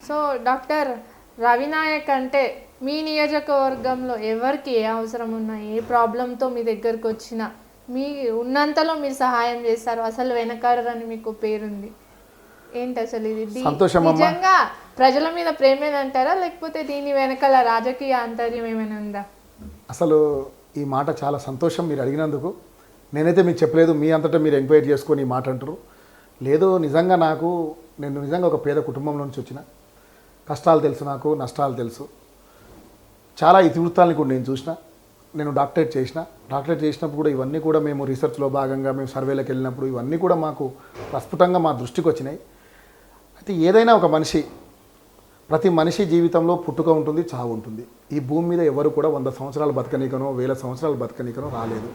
So doctor Ravinayak అంటే మీ నియోజకవర్గంలో ఎవరికి ఏ అవసరం ఉన్నా ఏ ప్రాబ్లంతో మీ దగ్గరకు వచ్చినా మీ ఉన్నంతలో మీరు సహాయం చేస్తారు, అసలు వెనకాడరని మీకు పేరుంది. ఏంటి అసలు ఇది నిజంగా ప్రజల మీద ప్రేమేనంటారా లేకపోతే దీని వెనకాల రాజకీయ ఆంతర్యం ఏమైనా ఉందా? అసలు ఈ మాట చాలా సంతోషం మీరు అడిగినందుకు. నేనైతే మీకు చెప్పలేదు, మీ అంతటా మీరు ఎంక్వైరీ చేసుకొని ఈ మాట అంటారు. లేదు, నిజంగా నేను నిజంగా ఒక పేద కుటుంబంలో నుంచి వచ్చిన, కష్టాలు తెలుసు నాకు, నష్టాలు తెలుసు, చాలా ఇతివృత్తాలని కూడా నేను చూసిన. నేను డాక్టరేట్ చేసినప్పుడు కూడా ఇవన్నీ కూడా మేము రీసెర్చ్లో భాగంగా మేము సర్వేలకు వెళ్ళినప్పుడు ఇవన్నీ కూడా మాకు ప్రస్ఫుటంగా మా దృష్టికి వచ్చినాయి. అయితే ఏదైనా ఒక ప్రతి మనిషి జీవితంలో పుట్టుక ఉంటుంది, చావు ఉంటుంది. ఈ భూమి మీద ఎవరు కూడా 100 సంవత్సరాలు బతకనీకనో 1000 సంవత్సరాలు బతకనీకనో రాలేదు.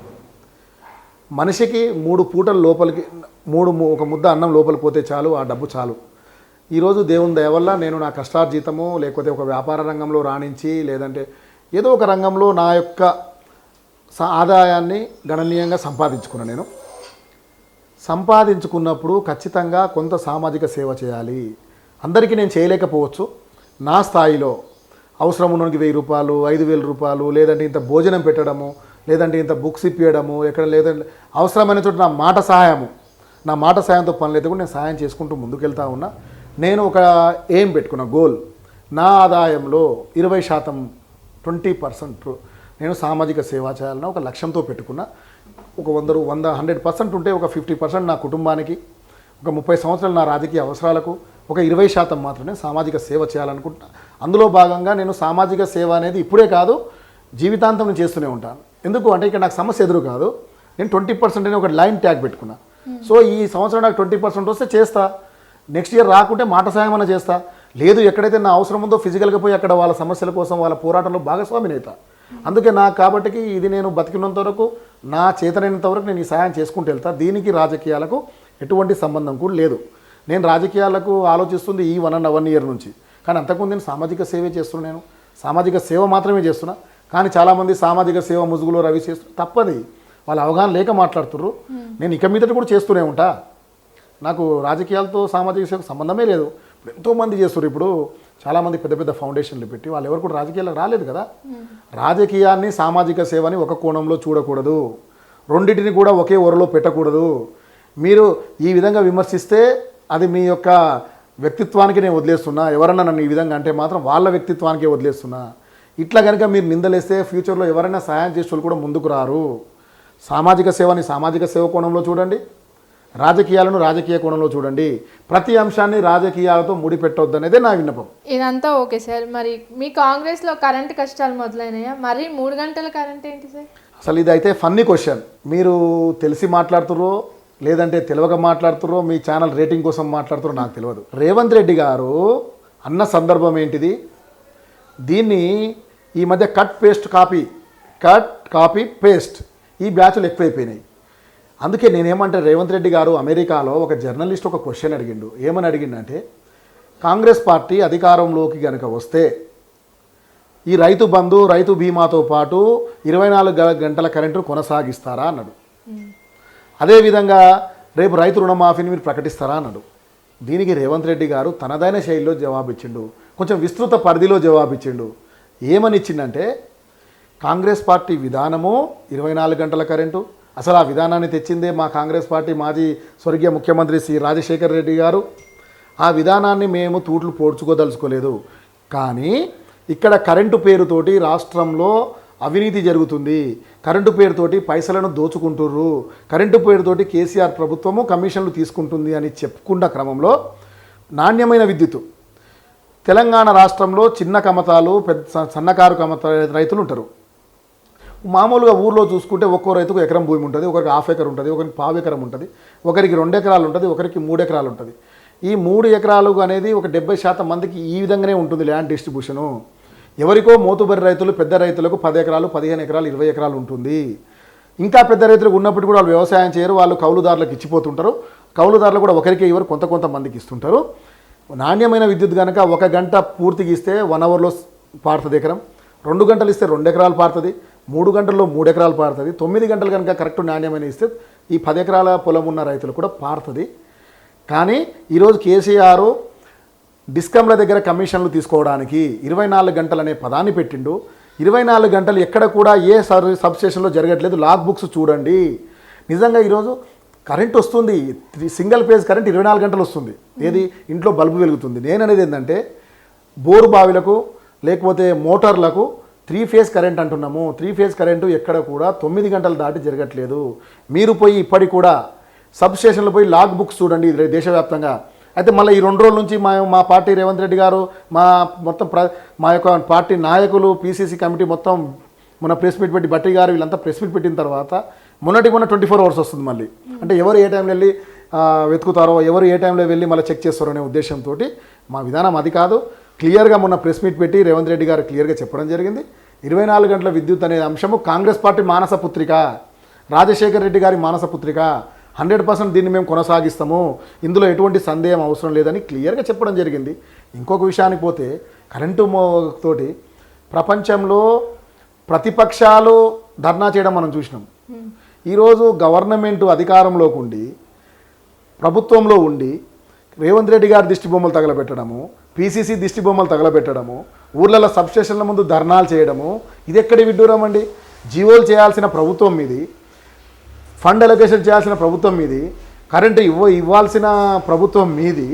మనిషికి 3 పూటల లోపలికి ఒక ముద్ద అన్నం లోపలికి పోతే చాలు, ఆ డబ్బు చాలు. ఈరోజు దేవుని దయ వల్ల నేను నా కష్టార్జితము లేకపోతే ఒక వ్యాపార రంగంలో రాణించి లేదంటే ఏదో ఒక రంగంలో నా యొక్క ఆదాయాన్ని గణనీయంగా సంపాదించుకున్నాను. నేను సంపాదించుకున్నప్పుడు ఖచ్చితంగా కొంత సామాజిక సేవ చేయాలి. అందరికీ నేను చేయలేకపోవచ్చు. నా స్థాయిలో అవసరం ఉన్నోనికి 1000 రూపాయలు 5000 రూపాయలు లేదంటే ఇంత భోజనం పెట్టడము లేదంటే ఇంత బుక్స్ ఇప్పించడము ఎక్కడ లేదంటే అవసరమైన చోట నా మాట సాయంతో పనులు అయితే కూడా నేను సాయం చేసుకుంటూ ముందుకెళ్తా ఉన్నా. నేను ఒక ఎయిమ్ పెట్టుకున్న గోల్, నా ఆదాయంలో 20% 20% నేను సామాజిక సేవ చేయాలని ఒక లక్ష్యంతో పెట్టుకున్నా. ఒక 100% ఉంటే ఒక 50% నా కుటుంబానికి, ఒక 30 సంవత్సరాలు నా రాజకీయ అవసరాలకు, ఒక 20% మాత్రమే సామాజిక సేవ చేయాలనుకుంటున్నా. అందులో భాగంగా నేను సామాజిక సేవ అనేది ఇప్పుడే కాదు, జీవితాంతం నేను చేస్తూనే ఉంటాను. ఎందుకు అంటే ఇక్కడ నాకు సమస్య ఎదురు కాదు, నేను 20% అనే ఒక లైన్ ట్యాగ్ పెట్టుకున్నా. సో ఈ సంవత్సరం నాకు 20% వస్తే చేస్తా, నెక్స్ట్ ఇయర్ రాకుంటే మాట సాయం అన్న చేస్తా. లేదు, ఎక్కడైతే నా అవసరం ఉందో ఫిజికల్గా పోయి అక్కడ వాళ్ళ సమస్యల కోసం వాళ్ళ పోరాటంలో భాగస్వామిని అవుతా. అందుకే కాబట్టి ఇది నేను బతికినంత వరకు నా చేతనైనంత వరకు నేను ఈ సాయం చేసుకుంటూ వెళ్తా. దీనికి రాజకీయాలకు ఎటువంటి సంబంధం కూడా లేదు. నేను రాజకీయాలకు ఆలోచిస్తుంది ఈ 1.5 year నుంచి. కానీ అంతకుముందు నేను సామాజిక సేవే చేస్తున్నాను. నేను సామాజిక సేవ మాత్రమే చేస్తున్నా. కానీ చాలామంది సామాజిక సేవ ముసుగులో రవి చేస్తున్నారు. తప్పది, వాళ్ళ అవగాహన లేక మాట్లాడుతుర్రు. నేను ఇక మీదట కూడా చేస్తూనే ఉంటా. నాకు రాజకీయాలతో సామాజిక సేవకు సంబంధమే లేదు. ఎంతోమంది చేస్తారు. ఇప్పుడు చాలామంది పెద్ద పెద్ద ఫౌండేషన్లు పెట్టి వాళ్ళు ఎవరు కూడా రాజకీయాలకు రాలేదు కదా. రాజకీయాన్ని సామాజిక సేవని ఒక కోణంలో చూడకూడదు, రెండింటిని కూడా ఒకే ఒరలో పెట్టకూడదు. మీరు ఈ విధంగా విమర్శిస్తే అది మీ యొక్క వ్యక్తిత్వానికి నేను వదిలేస్తున్నా. ఎవరన్నా నన్ను ఈ విధంగా అంటే మాత్రం వాళ్ళ వ్యక్తిత్వానికే వదిలేస్తున్నా. ఇట్లా కనుక మీరు నిందలేస్తే ఫ్యూచర్లో ఎవరైనా సహాయం చేసే వాళ్ళు కూడా ముందుకు రారు. సామాజిక సేవని సామాజిక సేవ కోణంలో చూడండి, రాజకీయాలను రాజకీయ కోణంలో చూడండి. ప్రతి అంశాన్ని రాజకీయాలతో ముడిపెట్టొద్దు అనేదే నా విన్నపం. ఇదంతా ఓకే సార్. మరి మీ కాంగ్రెస్లో కరెంటు కష్టాలు మొదలైనాయా? మరి 3 గంటల కరెంట్ ఏంటి సార్? అసలు ఇది అయితే ఫన్నీ క్వశ్చన్. మీరు తెలిసి మాట్లాడుతుర్రో లేదంటే తెలియక మాట్లాడుతుర్రో, మీ ఛానల్ రేటింగ్ కోసం మాట్లాడుతుర్రో నాకు తెలియదు. రేవంత్ రెడ్డి గారు అన్న సందర్భం ఏంటిది? దీన్ని ఈ మధ్య కట్ కాపీ పేస్ట్ ఈ బ్యాచ్లు ఎక్కువైపోయినాయి. అందుకే నేనేమంటే రేవంత్ రెడ్డి గారు అమెరికాలో ఒక జర్నలిస్ట్ ఒక క్వశ్చన్ అడిగిండు. ఏమని అడిగిండంటే, కాంగ్రెస్ పార్టీ అధికారంలోకి కనుక వస్తే ఈ రైతు బంధు రైతు బీమాతో పాటు 24 గంటల కరెంటు కొనసాగిస్తారా అన్నాడు. అదేవిధంగా రేపు రైతు రుణమాఫీని మీరు ప్రకటిస్తారా అన్నాడు. దీనికి రేవంత్ రెడ్డి గారు తనదైన శైలిలో జవాబిచ్చిండు, కొంచెం విస్తృత పరిధిలో జవాబిచ్చిండు. ఏమని ఇచ్చిండంటే, కాంగ్రెస్ పార్టీ విధానము 24 గంటల కరెంటు, అసలు ఆ విధానాన్ని తెచ్చిందే మా కాంగ్రెస్ పార్టీ మాజీ స్వర్గీయ ముఖ్యమంత్రి శ్రీ రాజశేఖర్ రెడ్డి గారు. ఆ విధానాన్ని మేము తూట్లు పోడ్చుకోదలుచుకోలేదు. కానీ ఇక్కడ కరెంటు పేరుతోటి రాష్ట్రంలో అవినీతి జరుగుతుంది, కరెంటు పేరుతోటి పైసలను దోచుకుంటుర్రు, కరెంటు పేరుతోటి కేసీఆర్ ప్రభుత్వము కమిషన్లు తీసుకుంటుంది అని చెప్పుకున్న క్రమంలో నాణ్యమైన విద్యుత్తు తెలంగాణ రాష్ట్రంలో చిన్న కమతాలు సన్నకారు కమత రైతులు ఉంటారు. మామూలుగా ఊర్లో చూసుకుంటే ఒక్కో రైతుకు ఎకరం భూమి ఉంటుంది, ఒకరికి 1/2 ఎకరం ఉంటుంది, ఒకరికి 1/4 ఎకరం ఉంటుంది, ఒకరికి 2 ఎకరాలు ఉంటుంది, ఒకరికి 3 ఎకరాలు ఉంటుంది. ఈ 3 ఎకరాలు అనేది ఒక 70% మందికి ఈ విధంగానే ఉంటుంది ల్యాండ్ డిస్ట్రిబ్యూషను. ఎవరికో మోతుబరి రైతులు పెద్ద రైతులకు 10 ఎకరాలు 15 ఎకరాలు 20 ఎకరాలు ఉంటుంది. ఇంకా పెద్ద రైతులకు ఉన్నప్పుడు కూడా వాళ్ళు వ్యవసాయం చేయరు, వాళ్ళు కౌలుదారులకు ఇచ్చిపోతుంటారు. కౌలుదారులు కూడా ఒకరికే ఇవ్వరు, కొంతమందికి ఇస్తుంటారు. నాణ్యమైన విద్యుత్ కనుక 1 గంట పూర్తిగా ఇస్తే 1 అవర్లో పారుతుంది ఎకరం, 2 గంటలు ఇస్తే 2 ఎకరాలు పారుతుంది, 3 గంటల్లో 3 ఎకరాలు పారుతుంది, 9 గంటలు కనుక కరెక్ట్ నాణ్యమైన ఇస్తే ఈ 10 ఎకరాల పొలం ఉన్న రైతులు కూడా పారుతుంది. కానీ ఈరోజు కేసీఆర్ డిస్కమ్ల దగ్గర కమిషన్లు తీసుకోవడానికి 24 గంటలు అనే పదాన్ని పెట్టిండు. 24 గంటలు ఎక్కడ కూడా ఏ సబ్స్టేషన్లో జరగట్లేదు. లాగ్ బుక్స్ చూడండి. నిజంగా ఈరోజు కరెంట్ వస్తుంది, సింగిల్ ఫేజ్ కరెంట్ 24 గంటలు వస్తుంది. ఏది ఇంట్లో బల్బు వెలుగుతుంది. నేను అనేది ఏంటంటే బోరు బావిలకు లేకపోతే మోటార్లకు 3 ఫేజ్ కరెంట్ అంటున్నాము. 3 ఫేజ్ కరెంటు ఎక్కడ కూడా 9 గంటలు దాటి జరగట్లేదు. మీరు పోయి ఇప్పటికి కూడా సబ్స్టేషన్లో పోయి లాగ్ బుక్స్ చూడండి దేశవ్యాప్తంగా. అయితే మళ్ళీ ఈ 2 రోజుల నుంచి మా పార్టీ రేవంత్ రెడ్డి గారు మొత్తం మా యొక్క పార్టీ నాయకులు పీసీసీ కమిటీ మొత్తం మొన్న ప్రెస్ మీట్ పెట్టి బట్టి గారు వీళ్ళంతా ప్రెస్ మీట్ పెట్టిన తర్వాత మొన్న 24 అవర్స్ వస్తుంది మళ్ళీ. అంటే ఎవరు ఏ టైంలో వెళ్ళి వెతుకుతారో, ఎవరు ఏ టైంలో వెళ్ళి మళ్ళీ చెక్ చేస్తారో అనే ఉద్దేశంతో మా విధానం అది కాదు. క్లియర్గా మొన్న ప్రెస్ మీట్ పెట్టి రేవంత్ రెడ్డి గారు క్లియర్గా చెప్పడం జరిగింది. 24 గంటల విద్యుత్ అనే అంశము కాంగ్రెస్ పార్టీ మానస పుత్రిక, రాజశేఖర్ రెడ్డి గారి మానస పుత్రిక. 100% దీన్ని మేము కొనసాగిస్తాము, ఇందులో ఎటువంటి సందేహం అవసరం లేదని క్లియర్గా చెప్పడం జరిగింది. ఇంకొక విషయానికి పోతే కరెంటు తోటి ప్రపంచంలో ప్రతిపక్షాలు ధర్నా చేయడం మనం చూసినాం. ఈరోజు గవర్నమెంట్ అధికారంలోకి ఉండి ప్రభుత్వంలో ఉండి రేవంత్ రెడ్డి గారి దిష్టి బొమ్మలు తగలబెట్టడము, పీసీసీ దిష్టి బొమ్మలు తగలబెట్టడము, ఊర్లలో సబ్స్టేషన్ల ముందు ధర్నాలు చేయడము, ఇది ఎక్కడి విడ్డూరం అండి? జీవోలు చేయాల్సిన ప్రభుత్వం మీది, ఫండ్ అలొకేషన్ చేయాల్సిన ప్రభుత్వం మీది, కరెంటు ఇవ్వాల్సిన ప్రభుత్వం మీది.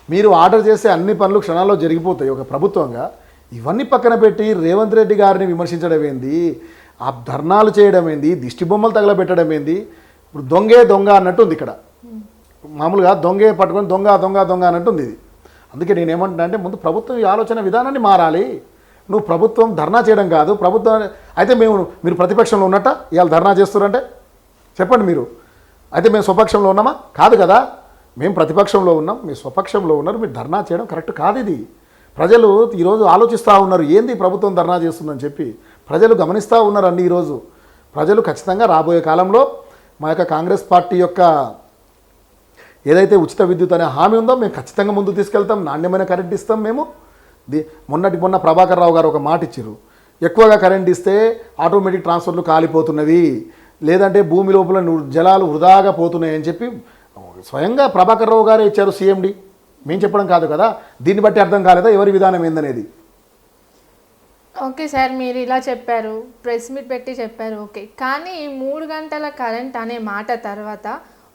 మీరు ఆర్డర్ చేసే అన్ని పనులు క్షణాల్లో జరిగిపోతాయి ఒక ప్రభుత్వంగా. ఇవన్నీ పక్కన పెట్టి రేవంత్ రెడ్డి గారిని విమర్శించడం ఏంది, ఆ ధర్నాలు చేయడం ఏంది, దిష్టి బొమ్మలు తగలబెట్టడం ఏంది? ఇప్పుడు దొంగ అన్నట్టు ఉంది ఇక్కడ. మామూలుగా దొంగే పట్టుకొని దొంగ అన్నట్టుంది ఇది. అందుకే నేనేమంటున్నా అంటే ముందు ప్రభుత్వం ఈ ఆలోచన విధానాన్ని మారాలి. నువ్వు ప్రభుత్వం ధర్నా చేయడం కాదు, ప్రభుత్వం అయితే మీరు ప్రతిపక్షంలో ఉన్నట్ట ఇవాళ ధర్నా చేస్తున్నారంటే చెప్పండి మీరు. అయితే మేము స్వపక్షంలో ఉన్నామా? కాదు కదా. మేము ప్రతిపక్షంలో ఉన్నాం, మీరు స్వపక్షంలో ఉన్నారు, మీరు ధర్నా చేయడం కరెక్ట్ కాదు. ఇది ప్రజలు ఈరోజు ఆలోచిస్తూ ఉన్నారు, ఏంది ప్రభుత్వం ధర్నా చేస్తుందని చెప్పి ప్రజలు గమనిస్తూ ఉన్నారు అన్ని. ఈరోజు ప్రజలు ఖచ్చితంగా రాబోయే కాలంలో మా యొక్క కాంగ్రెస్ పార్టీ యొక్క ఏదైతే ఉచిత విద్యుత్ అనే హామీ ఉందో మేము ఖచ్చితంగా ముందుకు తీసుకెళ్తాం, నాణ్యమైన కరెంట్ ఇస్తాం. మేము మొన్న ప్రభాకర్ రావు గారు ఒక మాట ఇచ్చారు, ఎక్కువగా కరెంట్ ఇస్తే ఆటోమేటిక్ ట్రాన్స్ఫర్లు కాలిపోతున్నవి, లేదంటే భూమి లోపల జలాలు వృధాగా పోతున్నాయి అని చెప్పి స్వయంగా ప్రభాకర్ రావు గారే ఇచ్చారు, సీఎండి. మేము చెప్పడం కాదు కదా. దీన్ని బట్టి అర్థం కాలేదా ఎవరి విధానం ఏందనేది? ఓకే సార్, మీరు ఇలా చెప్పారు, ప్రెస్ మీట్ పెట్టి చెప్పారు, ఓకే. కానీ ఈ 3 గంటల కరెంట్ అనే మాట తర్వాత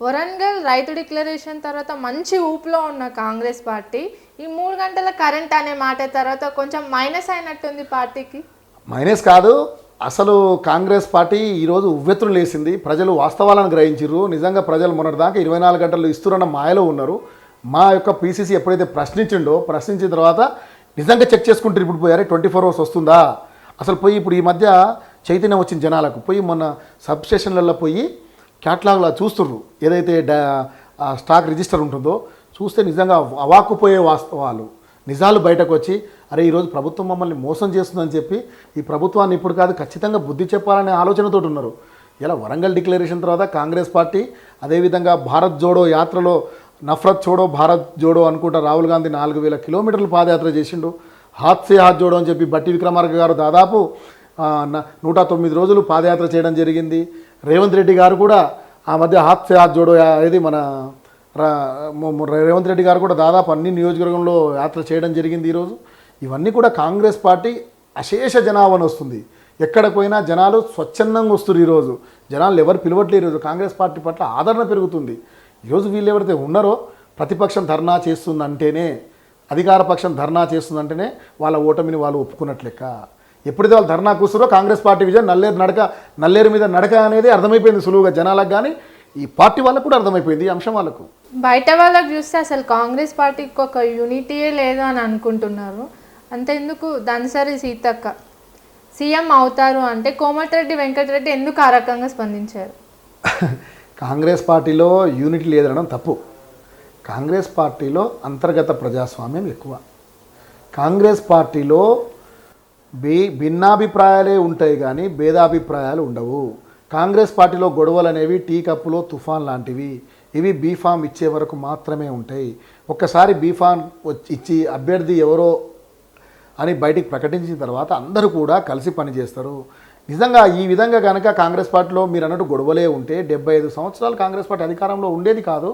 వరంగల్ రైతు డిక్లరేషన్ తర్వాత మంచి ఊపులో ఉన్న కాంగ్రెస్ పార్టీ ఈ 3 గంటల కరెంట్ అనే మాట తర్వాత కొంచెం మైనస్ అయినట్టుంది పార్టీకి. మైనస్ కాదు, అసలు కాంగ్రెస్ పార్టీ ఈరోజు ఉవ్వెత్తులు లేసింది. ప్రజలు వాస్తవాలను గ్రహించారు. నిజంగా ప్రజలు మొన్నటిదాకా 24 గంటలు ఇస్తున్న మాయలో ఉన్నారు. మా యొక్క పీసీసీ ఎప్పుడైతే ప్రశ్నించిన తర్వాత నిజంగా చెక్ చేసుకుంటారు. ఇప్పుడు పోయారే 24 అవర్స్ వస్తుందా అసలు పోయి. ఇప్పుడు ఈ మధ్య చైతన్యం వచ్చిన జనాలకు పోయి మొన్న సబ్స్టేషన్లలో పోయి క్యాట్లాగ్లో చూస్తుర్రు, ఏదైతే స్టాక్ రిజిస్టర్ ఉంటుందో చూస్తే నిజంగా అవాక్కుపోయే వాస్తవాలు నిజాలు బయటకు వచ్చి, అరే ఈరోజు ప్రభుత్వం మమ్మల్ని మోసం చేస్తుందని చెప్పి ఈ ప్రభుత్వాన్ని ఇప్పుడు కాదు ఖచ్చితంగా బుద్ధి చెప్పాలనే ఆలోచనతో ఉన్నారు. ఇలా వరంగల్ డిక్లరేషన్ తర్వాత కాంగ్రెస్ పార్టీ అదేవిధంగా భారత్ జోడో యాత్రలో నఫరత్ చోడో భారత్ జోడో అనుకుంటా రాహుల్ గాంధీ 4000 కిలోమీటర్లు పాదయాత్ర చేసిండు. హాత్ సే హాత్ జోడో అని చెప్పి బట్టి విక్రమార్క గారు దాదాపు 109 రోజులు పాదయాత్ర చేయడం జరిగింది. రేవంత్ రెడ్డి గారు కూడా ఆ మధ్య హాత్ సే హాత్ జోడో ఇది మన రేవంత్ రెడ్డి గారు కూడా దాదాపు అన్ని నియోజకవర్గంలో యాత్ర చేయడం జరిగింది. ఈరోజు ఇవన్నీ కూడా కాంగ్రెస్ పార్టీ అశేష జనాభాను వస్తుంది. ఎక్కడ పోయినా జనాలు స్వచ్ఛందంగా వస్తున్నారు. ఈరోజు జనాలు ఎవరు పిలవట్లేరు. ఈరోజు కాంగ్రెస్ పార్టీ పట్ల ఆదరణ పెరుగుతుంది. ఈరోజు వీళ్ళు ఎవరైతే ఉన్నారో ప్రతిపక్షం ధర్నా చేస్తుందంటేనే, అధికార పక్షం ధర్నా చేస్తుందంటేనే వాళ్ళ ఓటమిని వాళ్ళు ఒప్పుకున్నట్లెక్క. ఎప్పుడైతే వాళ్ళు ధర్నా కూర్చురో కాంగ్రెస్ పార్టీ విజయం నల్లేరు మీద నడక అనేది అర్థమైపోయింది సులువుగా జనాలకు. కానీ ఈ పార్టీ వాళ్ళకు కూడా అర్థమైపోయింది ఈ అంశం వాళ్ళకు. బయట వాళ్ళకి చూస్తే అసలు కాంగ్రెస్ పార్టీకి ఒక యూనిటీయే లేదు అని అనుకుంటున్నారు. అంతెందుకు దన్సరి సీతక్క సీఎం అవుతారు అంటే కోమటిరెడ్డి వెంకటరెడ్డి ఎందుకు ఆ రకంగా స్పందించారు? కాంగ్రెస్ పార్టీలో యూనిటీ లేదనడం తప్పు. కాంగ్రెస్ పార్టీలో అంతర్గత ప్రజాస్వామ్యం ఎక్కువ. కాంగ్రెస్ పార్టీలో భిన్నాభిప్రాయాలే ఉంటాయి కానీ భేదాభిప్రాయాలు ఉండవు. కాంగ్రెస్ పార్టీలో గొడవలు అనేవి టీ కప్పులో తుఫాన్ లాంటివి. ఇవి బీఫామ్ ఇచ్చే వరకు మాత్రమే ఉంటాయి. ఒక్కసారి బీఫామ్ ఇచ్చి అభ్యర్థి ఎవరో అని బయటికి ప్రకటించిన తర్వాత అందరూ కూడా కలిసి పనిచేస్తారు. నిజంగా ఈ విధంగా కనుక కాంగ్రెస్ పార్టీలో మీరు అన్నట్టు గొడవలే ఉంటే 75 సంవత్సరాలు కాంగ్రెస్ పార్టీ అధికారంలో ఉండేది కాదు.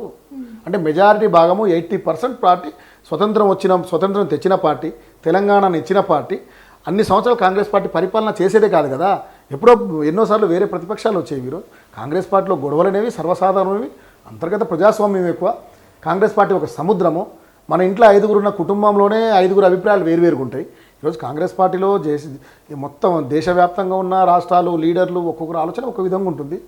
అంటే మెజారిటీ భాగము 80% పార్టీ స్వతంత్రం తెచ్చిన పార్టీ, తెలంగాణను ఇచ్చిన పార్టీ, అన్ని సంవత్సరాలు కాంగ్రెస్ పార్టీ పరిపాలన చేసేదే కాదు కదా. ఎప్పుడో ఎన్నోసార్లు వేరే ప్రతిపక్షాలు వచ్చాయి. మీరు కాంగ్రెస్ పార్టీలో గొడవలు అనేవి సర్వసాధారణమైనవి, అంతర్గత ప్రజాస్వామ్యం ఎక్కువ. కాంగ్రెస్ పార్టీ ఒక సముద్రము. మన ఇంట్లో 5 ఉన్న కుటుంబంలోనే 5 అభిప్రాయాలు వేరువేరుగా ఉంటాయి. ఈరోజు కాంగ్రెస్ పార్టీలో మొత్తం దేశవ్యాప్తంగా ఉన్న రాష్ట్రాలు లీడర్లు ఒక్కొక్కరు ఆలోచన ఒక విధంగా ఉంటుంది.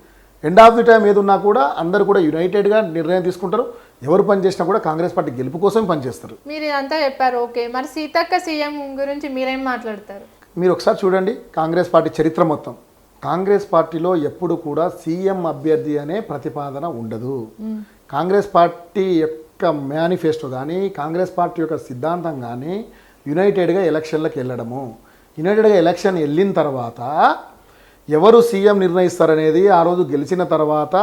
ఎండ్ ఆఫ్ ది టైం ఏదున్నా కూడా అందరూ కూడా యునైటెడ్గా నిర్ణయం తీసుకుంటారు. ఎవరు పనిచేసినా కూడా కాంగ్రెస్ పార్టీ గెలుపు కోసం పనిచేస్తారు. మీరు ఇదంతా చెప్పారు, ఓకే. మరి సీతక్క సీఎం గురించి మీరేం మాట్లాడతారు? మీరు ఒకసారి చూడండి కాంగ్రెస్ పార్టీ చరిత్ర మొత్తం. కాంగ్రెస్ పార్టీలో ఎప్పుడు కూడా సీఎం అభ్యర్థి అనే ప్రతిపాదన ఉండదు. కాంగ్రెస్ పార్టీ యొక్క మేనిఫెస్టో కానీ, కాంగ్రెస్ పార్టీ యొక్క సిద్ధాంతం కానీ యునైటెడ్గా ఎలక్షన్లకు వెళ్ళడము. యునైటెడ్గా ఎలక్షన్ వెళ్ళిన తర్వాత ఎవరు సీఎం నిర్ణయిస్తారనేది ఆ రోజు గెలిచిన తర్వాత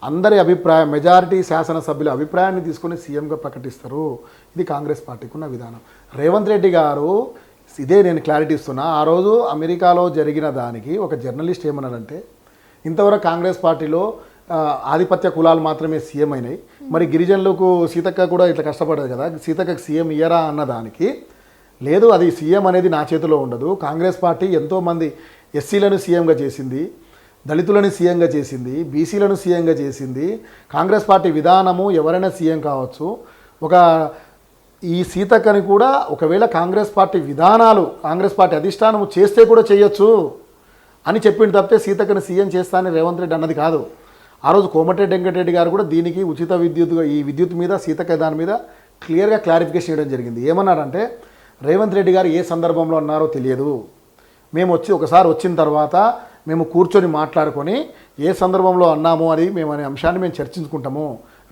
అందరి అభిప్రాయం, మెజారిటీ శాసనసభ్యుల అభిప్రాయాన్ని తీసుకొని సీఎంగా ప్రకటిస్తారు. ఇది కాంగ్రెస్ పార్టీకి ఉన్న విధానం. రేవంత్ రెడ్డి గారు ఇదే నేను క్లారిటీ ఇస్తున్నా. ఆ రోజు అమెరికాలో జరిగిన దానికి ఒక జర్నలిస్ట్ ఏమన్నాడంటే, ఇంతవరకు కాంగ్రెస్ పార్టీలో ఆధిపత్య కులాలు మాత్రమే సీఎం అయినాయి, మరి గిరిజనులకు సీతక్క కూడా ఇట్లా కష్టపడదు కదా, సీతక్కకు సీఎం ఇయ్యరా అన్నదానికి, లేదు అది సీఎం అనేది నా చేతిలో ఉండదు. కాంగ్రెస్ పార్టీ ఎంతోమంది ఎస్సీలను సీఎంగా చేసింది, దళితులను సీఎంగా చేసింది, బీసీలను సీఎంగా చేసింది. కాంగ్రెస్ పార్టీ విధానము ఎవరైనా సీఎం కావచ్చు. ఈ సీతక్కని కూడా ఒకవేళ కాంగ్రెస్ పార్టీ విధానాలు కాంగ్రెస్ పార్టీ అధిష్టానము చేస్తే కూడా చేయొచ్చు అని చెప్పింది తప్పితే సీతక్కని సీఎం చేస్తానని రేవంత్ రెడ్డి అన్నది కాదు. ఆ రోజు కోమటిరెడ్డి వెంకటరెడ్డి గారు కూడా దీనికి ఉచిత విద్యుత్ మీద సీతక్క దాని మీద క్లియర్గా క్లారిఫికేషన్ ఇవ్వడం జరిగింది. ఏమన్నారంటే, రేవంత్ రెడ్డి గారు ఏ సందర్భంలో అన్నారో తెలియదు, మేము ఒకసారి వచ్చిన తర్వాత మేము కూర్చొని మాట్లాడుకొని ఏ సందర్భంలో అన్నాము అని మేము అనే అంశాన్ని మేము చర్చించుకుంటాము.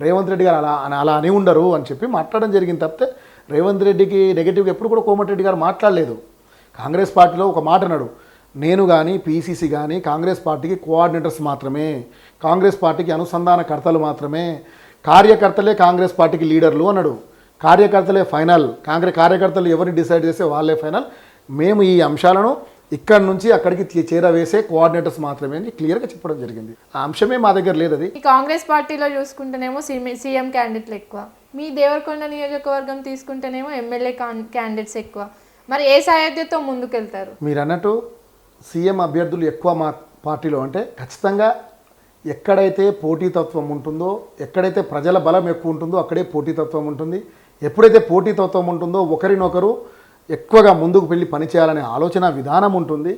రేవంత్ రెడ్డి గారు అలా అని ఉండరు అని చెప్పి మాట్లాడడం జరిగింది తప్పితే రేవంత్ రెడ్డికి నెగిటివ్గా ఎప్పుడు కూడా కోమటిరెడ్డి గారు మాట్లాడలేదు. కాంగ్రెస్ పార్టీలో ఒక మాట అన్నాడు, నేను కానీ పీసీసీ కానీ కాంగ్రెస్ పార్టీకి కోఆర్డినేటర్స్ మాత్రమే, కాంగ్రెస్ పార్టీకి అనుసంధానకర్తలు మాత్రమే, కార్యకర్తలే కాంగ్రెస్ పార్టీకి లీడర్లు అన్నాడు. కార్యకర్తలే ఫైనల్, కార్యకర్తలు ఎవరిని డిసైడ్ చేస్తే వాళ్ళే ఫైనల్. మేము ఈ అంశాలను ఇక్కడి నుంచి అక్కడికి చేరవేసే కోఆర్డినేటర్స్ మాత్రమే అని క్లియర్గా చెప్పడం జరిగింది. ఆ అంశమే మా దగ్గర లేదు. అది ఈ కాంగ్రెస్ పార్టీలో చూసుకుంటేనేమో సీఎం క్యాండిడేట్లు ఎక్కువ, మీ దేవరకొండ నియోజకవర్గం తీసుకుంటేనేమో ఎమ్మెల్యే క్యాండిడేట్స్ ఎక్కువ. మరి ఏ సాయధ్యతో ముందుకెళ్తారు? మీరు అన్నట్టు సీఎం అభ్యర్థులు ఎక్కువ మా పార్టీలో అంటే ఖచ్చితంగా ఎక్కడైతే పోటీతత్వం ఉంటుందో, ఎక్కడైతే ప్రజల బలం ఎక్కువ ఉంటుందో అక్కడే పోటీతత్వం ఉంటుంది. ఎప్పుడైతే పోటీతత్వం ఉంటుందో ఒకరినొకరు ఎక్కువగా ముందుకు వెళ్ళి పనిచేయాలనే ఆలోచన విధానం ఉంటుంది.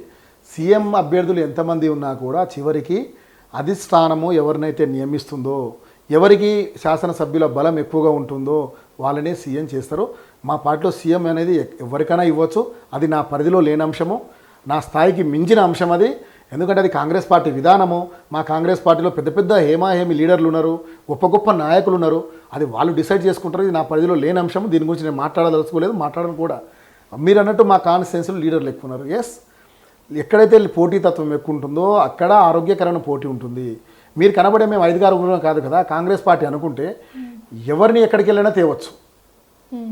సీఎం అభ్యర్థులు ఎంతమంది ఉన్నా కూడా చివరికి అధిష్టానము ఎవరినైతే నియమిస్తుందో, ఎవరికి శాసనసభ్యుల బలం ఎక్కువగా ఉంటుందో వాళ్ళనే సీఎం చేస్తారు. మా పార్టీలో సీఎం అనేది ఎవరికైనా ఇవ్వచ్చు. అది నా పరిధిలో లేని అంశము, నా స్థాయికి మించిన అంశం అది. ఎందుకంటే అది కాంగ్రెస్ పార్టీ విధానము. మా కాంగ్రెస్ పార్టీలో పెద్ద పెద్ద హేమి లీడర్లు ఉన్నారు, గొప్ప గొప్ప నాయకులు ఉన్నారు. అది వాళ్ళు డిసైడ్ చేసుకుంటారు. ఇది నా పరిధిలో లేని అంశము. దీని గురించి నేను మాట్లాడదలుచుకోలేదు, మాట్లాడను కూడా. మీరు అన్నట్టు మా కాన్స్టిట్యున్సీలో లీడర్లు ఎక్కువ ఉన్నారు. ఎస్, ఎక్కడైతే పోటీతత్వం ఎక్కువ ఉంటుందో అక్కడ ఆరోగ్యకరమైన పోటీ ఉంటుంది. మీరు కనబడే మేము 5 కాదు కదా కాంగ్రెస్ పార్టీ అనుకుంటే ఎవరిని ఎక్కడికి వెళ్ళినా తేవచ్చు.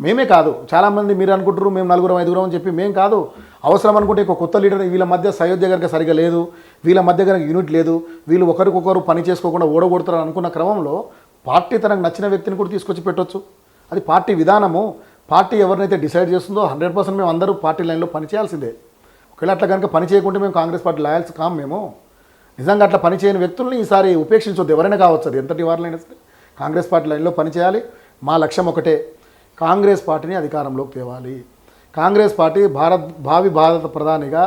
మేమే కాదు, చాలామంది మీరు అనుకుంటారు మేము 4-5 అని చెప్పి. మేము కాదు, అవసరం అనుకుంటే ఒక కొత్త లీడర్, వీళ్ళ మధ్య సయోధ్య కనుక సరిగా లేదు, వీళ్ళ మధ్య కనుక యూనిట్ లేదు, వీళ్ళు ఒకరికొకరు పని చేసుకోకుండా ఓడగొడతారు అనుకున్న క్రమంలో పార్టీ తనకు నచ్చిన వ్యక్తిని కూడా తీసుకొచ్చి పెట్టవచ్చు. అది పార్టీ విధానము. పార్టీ ఎవరినైతే డిసైడ్ చేస్తుందో 100% మేము అందరూ పార్టీ లైన్లో పనిచేయాల్సిందే. ఒకవేళ అట్లా కనుక పని చేయకుంటే మేము కాంగ్రెస్ పార్టీ లాయల్స్ కాము. మేము నిజంగా అట్లా పనిచేయని వ్యక్తుల్ని ఈసారి ఉపేక్షించొద్దు. ఎవరైనా కావచ్చు, అది ఎంతటి వారినైనా సరే కాంగ్రెస్ పార్టీ లైన్లో పనిచేయాలి. మా లక్ష్యం ఒకటే, కాంగ్రెస్ పార్టీని అధికారంలోకి తేవాలి. కాంగ్రెస్ పార్టీ భావి భారత ప్రధానిగా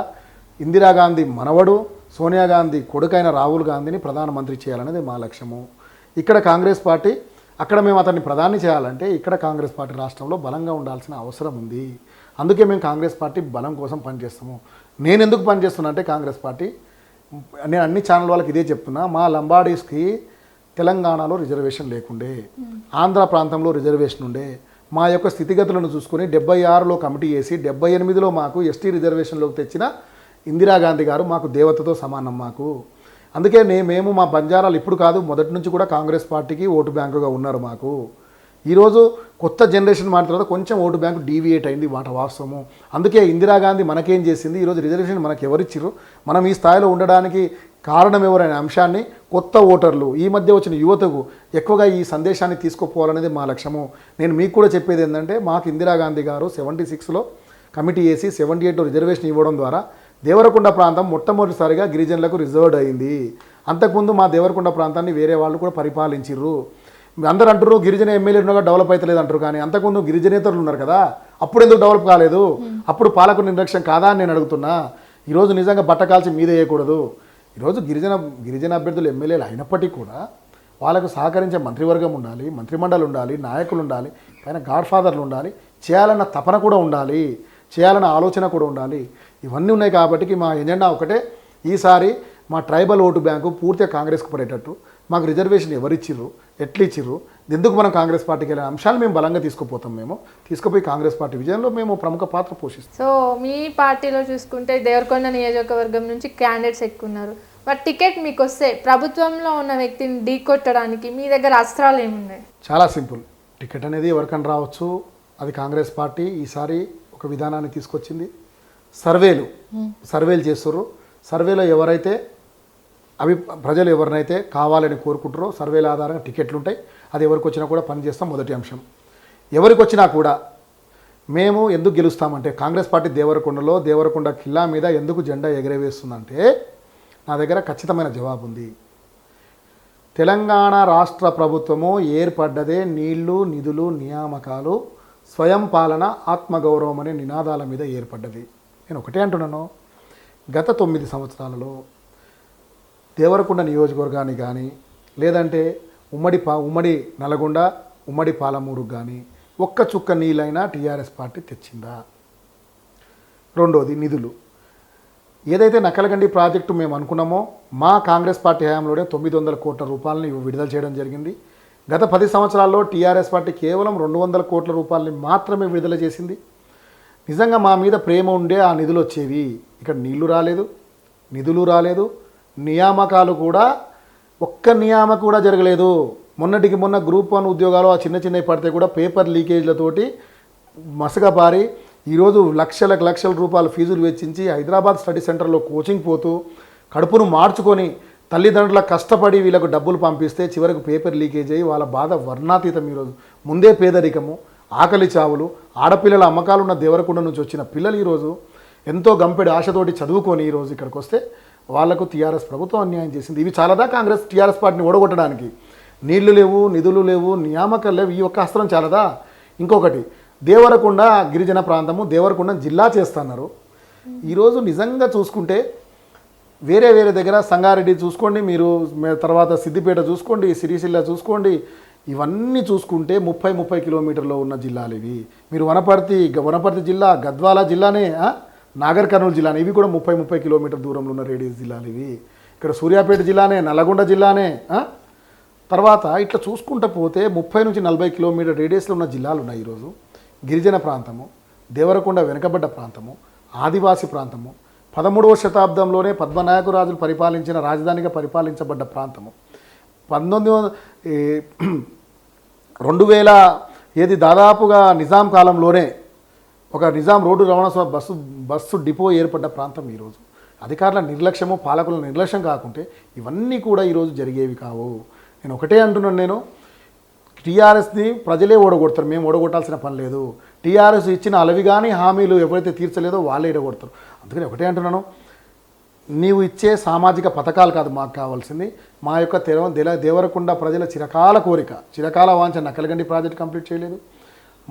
ఇందిరాగాంధీ మనవడు, సోనియా గాంధీ కొడుకైన రాహుల్ గాంధీని ప్రధానమంత్రి చేయాలనేది మా లక్ష్యము. ఇక్కడ కాంగ్రెస్ పార్టీ, అక్కడ మేము అతన్ని ప్రధాని చేయాలంటే ఇక్కడ కాంగ్రెస్ పార్టీ రాష్ట్రంలో బలంగా ఉండాల్సిన అవసరం ఉంది. అందుకే మేము కాంగ్రెస్ పార్టీ బలం కోసం పనిచేస్తాము. నేను ఎందుకు పనిచేస్తున్నా అంటే కాంగ్రెస్ పార్టీ, నేను అన్ని ఛానల్ వాళ్ళకి ఇదే చెప్తున్నా, మా లంబాడీస్కి తెలంగాణలో రిజర్వేషన్ లేకుండే, ఆంధ్ర ప్రాంతంలో రిజర్వేషన్ ఉండే. మా యొక్క స్థితిగతులను చూసుకొని 76లో కమిటీ చేసి 78లో మాకు ఎస్టీ రిజర్వేషన్లోకి తెచ్చిన ఇందిరాగాంధీ గారు మాకు దేవతతో సమానం మాకు. అందుకే మేము మా బంజారాలు ఇప్పుడు కాదు, మొదటి నుంచి కూడా కాంగ్రెస్ పార్టీకి ఓటు బ్యాంకుగా ఉన్నారు మాకు. ఈరోజు కొత్త జనరేషన్ మారిన తర్వాత కొంచెం ఓటు బ్యాంకు డీవియేట్ అయింది, మాట వాస్తవము. అందుకే ఇందిరాగాంధీ మనకేం చేసింది, ఈరోజు రిజర్వేషన్ మనకు ఎవరిచ్చిర్రు, మనం ఈ స్థాయిలో ఉండడానికి కారణం ఎవరైన అంశాన్ని కొత్త ఓటర్లు ఈ మధ్య వచ్చిన యువతకు ఎక్కువగా ఈ సందేశాన్ని తీసుకుపోవాలనేది మా లక్ష్యము. నేను మీకు కూడా చెప్పేది ఏంటంటే, మాకు ఇందిరాగాంధీ గారు 76లో కమిటీ వేసి 78 రిజర్వేషన్ ఇవ్వడం ద్వారా దేవరకొండ ప్రాంతం మొట్టమొదటిసారిగా గిరిజనులకు రిజర్వ్డ్ అయింది. అంతకుముందు మా దేవరకొండ ప్రాంతాన్ని వేరే వాళ్ళు కూడా పరిపాలించిర్రు. అందరూ అంటారు గిరిజన ఎమ్మెల్యేలు ఉండగా డెవలప్ అవుతలేదు అంటారు, కానీ అంతకుముందు గిరిజనేతరులు ఉన్నారు కదా, అప్పుడు ఎందుకు డెవలప్ కాలేదు? అప్పుడు పాలకుల నిర్లక్ష్యం కాదా అని నేను అడుగుతున్నా. ఈరోజు నిజంగా బట్ట కాల్చి మీద వేయకూడదు. ఈరోజు గిరిజన అభ్యర్థులు ఎమ్మెల్యేలు అయినప్పటికీ కూడా వాళ్ళకు సహకరించే మంత్రివర్గం ఉండాలి, మంత్రిమండలి ఉండాలి, నాయకులు ఉండాలి, పైన గాడ్ ఫాదర్లు ఉండాలి, చేయాలన్న తపన కూడా ఉండాలి, చేయాలన్న ఆలోచన కూడా ఉండాలి. ఇవన్నీ ఉన్నాయి కాబట్టి మా ఎజెండా ఒకటే, ఈసారి మా ట్రైబల్ ఓటు బ్యాంకు పూర్తిగా కాంగ్రెస్కు పడేటట్టు, మాకు రిజర్వేషన్ ఎవరిచ్చిర్రు, ఎట్లా ఇచ్చిర్రు, ఎందుకు మనం కాంగ్రెస్ పార్టీకి వెళ్ళిన అంశాలు మేము బలంగా తీసుకుపోతాం. మేము తీసుకుపోయి కాంగ్రెస్ పార్టీ విజయంలో మేము ప్రముఖ పాత్ర పోషిస్తాం. సో మీ పార్టీలో చూసుకుంటే దేవరకొండ నియోజకవర్గం నుంచి క్యాండిడేట్స్ ఎక్కువ ఉన్నారు. బట్ టికెట్ మీకు వస్తే ప్రభుత్వంలో ఉన్న వ్యక్తిని ఢీకొట్టడానికి మీ దగ్గర అస్త్రాలు ఏమున్నాయి? చాలా సింపుల్. టికెట్ అనేది ఎవరికైనా రావచ్చు. అది కాంగ్రెస్ పార్టీ ఈసారి ఒక విధానాన్ని తీసుకొచ్చింది. సర్వేలు చేస్తుర్రు. సర్వేలో ఎవరైతే ప్రజలు ఎవరినైతే కావాలని కోరుకుంటారో సర్వేల ఆధారంగా టికెట్లు ఉంటాయి. అది ఎవరికి వచ్చినా కూడా పనిచేస్తాం. మొదటి అంశం, ఎవరికి వచ్చినా కూడా మేము ఎందుకు గెలుస్తామంటే, కాంగ్రెస్ పార్టీ దేవరకొండ కిల్లా మీద ఎందుకు జెండా ఎగరవేస్తుందంటే నా దగ్గర ఖచ్చితమైన జవాబు ఉంది. తెలంగాణ రాష్ట్ర ప్రభుత్వము ఏర్పడ్డదే నీళ్లు, నిధులు, నియామకాలు, స్వయం పాలన, ఆత్మగౌరవం అనే నినాదాల మీద ఏర్పడ్డది. నేను ఒకటే అంటున్నాను, గత 9 సంవత్సరాలలో దేవరకొండ నియోజకవర్గాన్ని కానీ, లేదంటే ఉమ్మడి నల్గొండ, ఉమ్మడి పాలమూరు కానీ ఒక్క చుక్క నీళ్ళైనా టీఆర్ఎస్ పార్టీ తెచ్చిందా? రెండోది నిధులు. ఏదైతే నకలగండి ప్రాజెక్టు మేము అనుకున్నామో మా కాంగ్రెస్ పార్టీ హయాంలోనే 900 కోట్ల రూపాయలని విడుదల చేయడం జరిగింది. గత 10 సంవత్సరాల్లో టీఆర్ఎస్ పార్టీ కేవలం 200 కోట్ల రూపాయలని మాత్రమే విడుదల చేసింది. నిజంగా మా మీద ప్రేమ ఉండే ఆ నిధులు వచ్చేవి. ఇక్కడ నీళ్లు రాలేదు, నిధులు రాలేదు, నియామకాలు కూడా ఒక్క నియామకం కూడా జరగలేదు. మొన్నటికి మొన్న గ్రూప్ 1 ఉద్యోగాలు ఆ చిన్నవి పడితే కూడా పేపర్ లీకేజ్లతోటి మసగబారి ఈరోజు లక్షల రూపాయల ఫీజులు వెచ్చించి హైదరాబాద్ స్టడీ సెంటర్లో కోచింగ్ పోతూ కడుపును మార్చుకొని తల్లిదండ్రుల కష్టపడి వీళ్ళకు డబ్బులు పంపిస్తే చివరికి పేపర్ లీకేజ్ అయ్యి వాళ్ళ బాధ వర్ణాతీతం. ఈరోజు ముందే పేదరికము, ఆకలి చావులు, ఆడపిల్లల అమ్మకాలు ఉన్న దేవరకొండ నుంచి వచ్చిన పిల్లలు ఈరోజు ఎంతో గంపెడు ఆశతోటి చదువుకొని ఈరోజు ఇక్కడికి వస్తే వాళ్లకు టీఆర్ఎస్ ప్రభుత్వం అన్యాయం చేసింది. ఇవి చాలాదా టీఆర్ఎస్ పార్టీని ఓడగొట్టడానికి? నీళ్లు లేవు, నిధులు లేవు, నియామకాలు లేవు, ఈ ఒక్క అస్త్రం చాలదా? ఇంకొకటి, దేవరకొండ గిరిజన ప్రాంతము, దేవరకొండ జిల్లా చేస్తున్నారు. ఈరోజు నిజంగా చూసుకుంటే వేరే దగ్గర సంగారెడ్డి చూసుకోండి, మీరు తర్వాత సిద్దిపేట చూసుకోండి, సిరిసిల్ల చూసుకోండి, ఇవన్నీ చూసుకుంటే 30 కిలోమీటర్లో ఉన్న జిల్లాలు ఇవి. మీరు వనపర్తి జిల్లా, గద్వాల జిల్లానే, నాగర్ కర్నూలు జిల్లానే, ఇవి కూడా 30 కిలోమీటర్ దూరంలో ఉన్న రేడియస్ జిల్లాలు ఇవి. ఇక్కడ సూర్యాపేట జిల్లానే, నల్లగొండ జిల్లానే. తర్వాత ఇట్లా చూసుకుంటూ పోతే 30 నుంచి 40 కిలోమీటర్ రేడియస్లో ఉన్న జిల్లాలు ఉన్నాయి. ఈరోజు గిరిజన ప్రాంతము, దేవరకొండ వెనుకబడ్డ ప్రాంతము, ఆదివాసీ ప్రాంతము, 13వ శతాబ్దంలోనే పద్మనాయక రాజులు పరిపాలించిన రాజధానిగా పరిపాలించబడ్డ ప్రాంతము. 2000 దాదాపుగా నిజాం కాలంలోనే ఒక నిజాం రోడ్డు రవాణా బస్సు డిపో ఏర్పడ్డ ప్రాంతం. ఈరోజు అధికారుల నిర్లక్ష్యము, పాలకుల నిర్లక్ష్యం కాకుంటే ఇవన్నీ కూడా ఈరోజు జరిగేవి కావు. నేను ఒకటే అంటున్నాను, నేను టీఆర్ఎస్ని ప్రజలే ఓడగొడతారు, మేము ఓడగొట్టాల్సిన పని లేదు. టీఆర్ఎస్ ఇచ్చిన అలవి కానీ హామీలు ఎవరైతే తీర్చలేదో వాళ్ళే ఓడగొడతారు. అందుకని ఒకటే అంటున్నాను, నీవు ఇచ్చే సామాజిక పథకాలు కాదు మాకు కావాల్సింది, మా యొక్క దేవరకొండ ప్రజల చిరకాల కోరిక, చిరకాల వాంఛ నకలగండి ప్రాజెక్ట్ కంప్లీట్ చేయలేదు.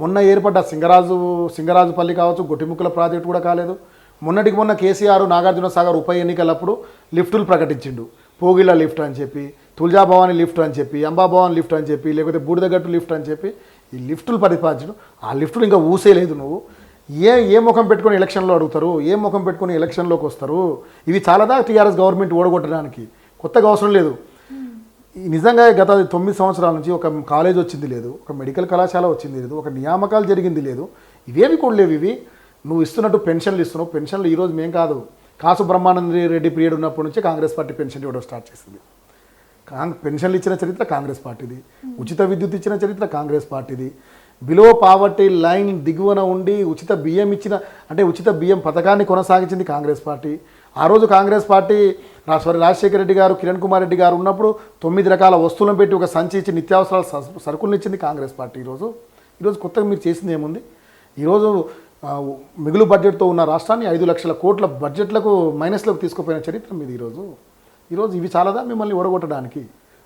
మొన్న ఏర్పడ్డ సింగరాజుపల్లి కావచ్చు, గొట్టిముక్కల ప్రాజెక్టు కూడా కాలేదు. మొన్నటికి మొన్న కేసీఆర్ నాగార్జున సాగర్ ఉప ఎన్నికలప్పుడు లిఫ్టులు ప్రకటించిండు. పోగిళ్ళ లిఫ్ట్ అని చెప్పి, తులజాభవాని లిఫ్ట్ అని చెప్పి, అంబాభవాని లిఫ్ట్ అని చెప్పి, లేకపోతే బూడిదగట్టు లిఫ్ట్ అని చెప్పి ఈ లిఫ్టులు ప్రతిపాదించడం. ఆ లిఫ్టులు ఇంకా ఊసేలేదు. నువ్వు ఏ ముఖం పెట్టుకొని ఎలక్షన్లో అడుగుతారు? ఏ ముఖం పెట్టుకొని ఎలక్షన్లోకి వస్తారు? ఇవి చాలాదా టీఆర్ఎస్ గవర్నమెంట్ ఓడగొట్టడానికి? కొత్తగా అవసరం లేదు. నిజంగా గత 9 సంవత్సరాల నుంచి ఒక కాలేజ్ వచ్చింది లేదు, ఒక మెడికల్ కళాశాల వచ్చింది లేదు, ఒక నియామకాలు జరిగింది లేదు. ఇవేవి కూడా లేవు. ఇవి నువ్వు ఇస్తున్నట్టు పెన్షన్లు ఇస్తున్నావు. పెన్షన్లు ఈరోజు మేం కాదు, కాసు బ్రహ్మానంద రెడ్డి పీరియడ్ ఉన్నప్పటి నుంచి కాంగ్రెస్ పార్టీ పెన్షన్ ఇవ్వడం స్టార్ట్ చేసింది. పెన్షన్లు ఇచ్చిన చరిత్ర కాంగ్రెస్ పార్టీది, ఉచిత విద్యుత్ ఇచ్చిన చరిత్ర కాంగ్రెస్ పార్టీది, బిలో పావర్టీ లైన్ దిగువన ఉండి ఉచిత బియ్యం ఇచ్చిన, అంటే ఉచిత బియ్యం పథకాన్ని కొనసాగించింది కాంగ్రెస్ పార్టీ. ఆ రోజు కాంగ్రెస్ పార్టీ రాజశేఖర రెడ్డి గారు, కిరణ్ కుమార్ రెడ్డి గారు ఉన్నప్పుడు 9 రకాల వస్తువులను పెట్టి ఒక సంచి ఇచ్చి నిత్యావసరాల సరుకులను ఇచ్చింది కాంగ్రెస్ పార్టీ. ఈరోజు కొత్తగా మీరు చేసింది ఏముంది? ఈరోజు మిగులు బడ్జెట్తో ఉన్న రాష్ట్రాన్ని 5 లక్షల కోట్ల బడ్జెట్లకు మైనస్లోకి తీసుకుపోయిన చరిత్ర మీది. ఈరోజు ఇవి చాలాదా మిమ్మల్ని ఓడగొట్టడానికి?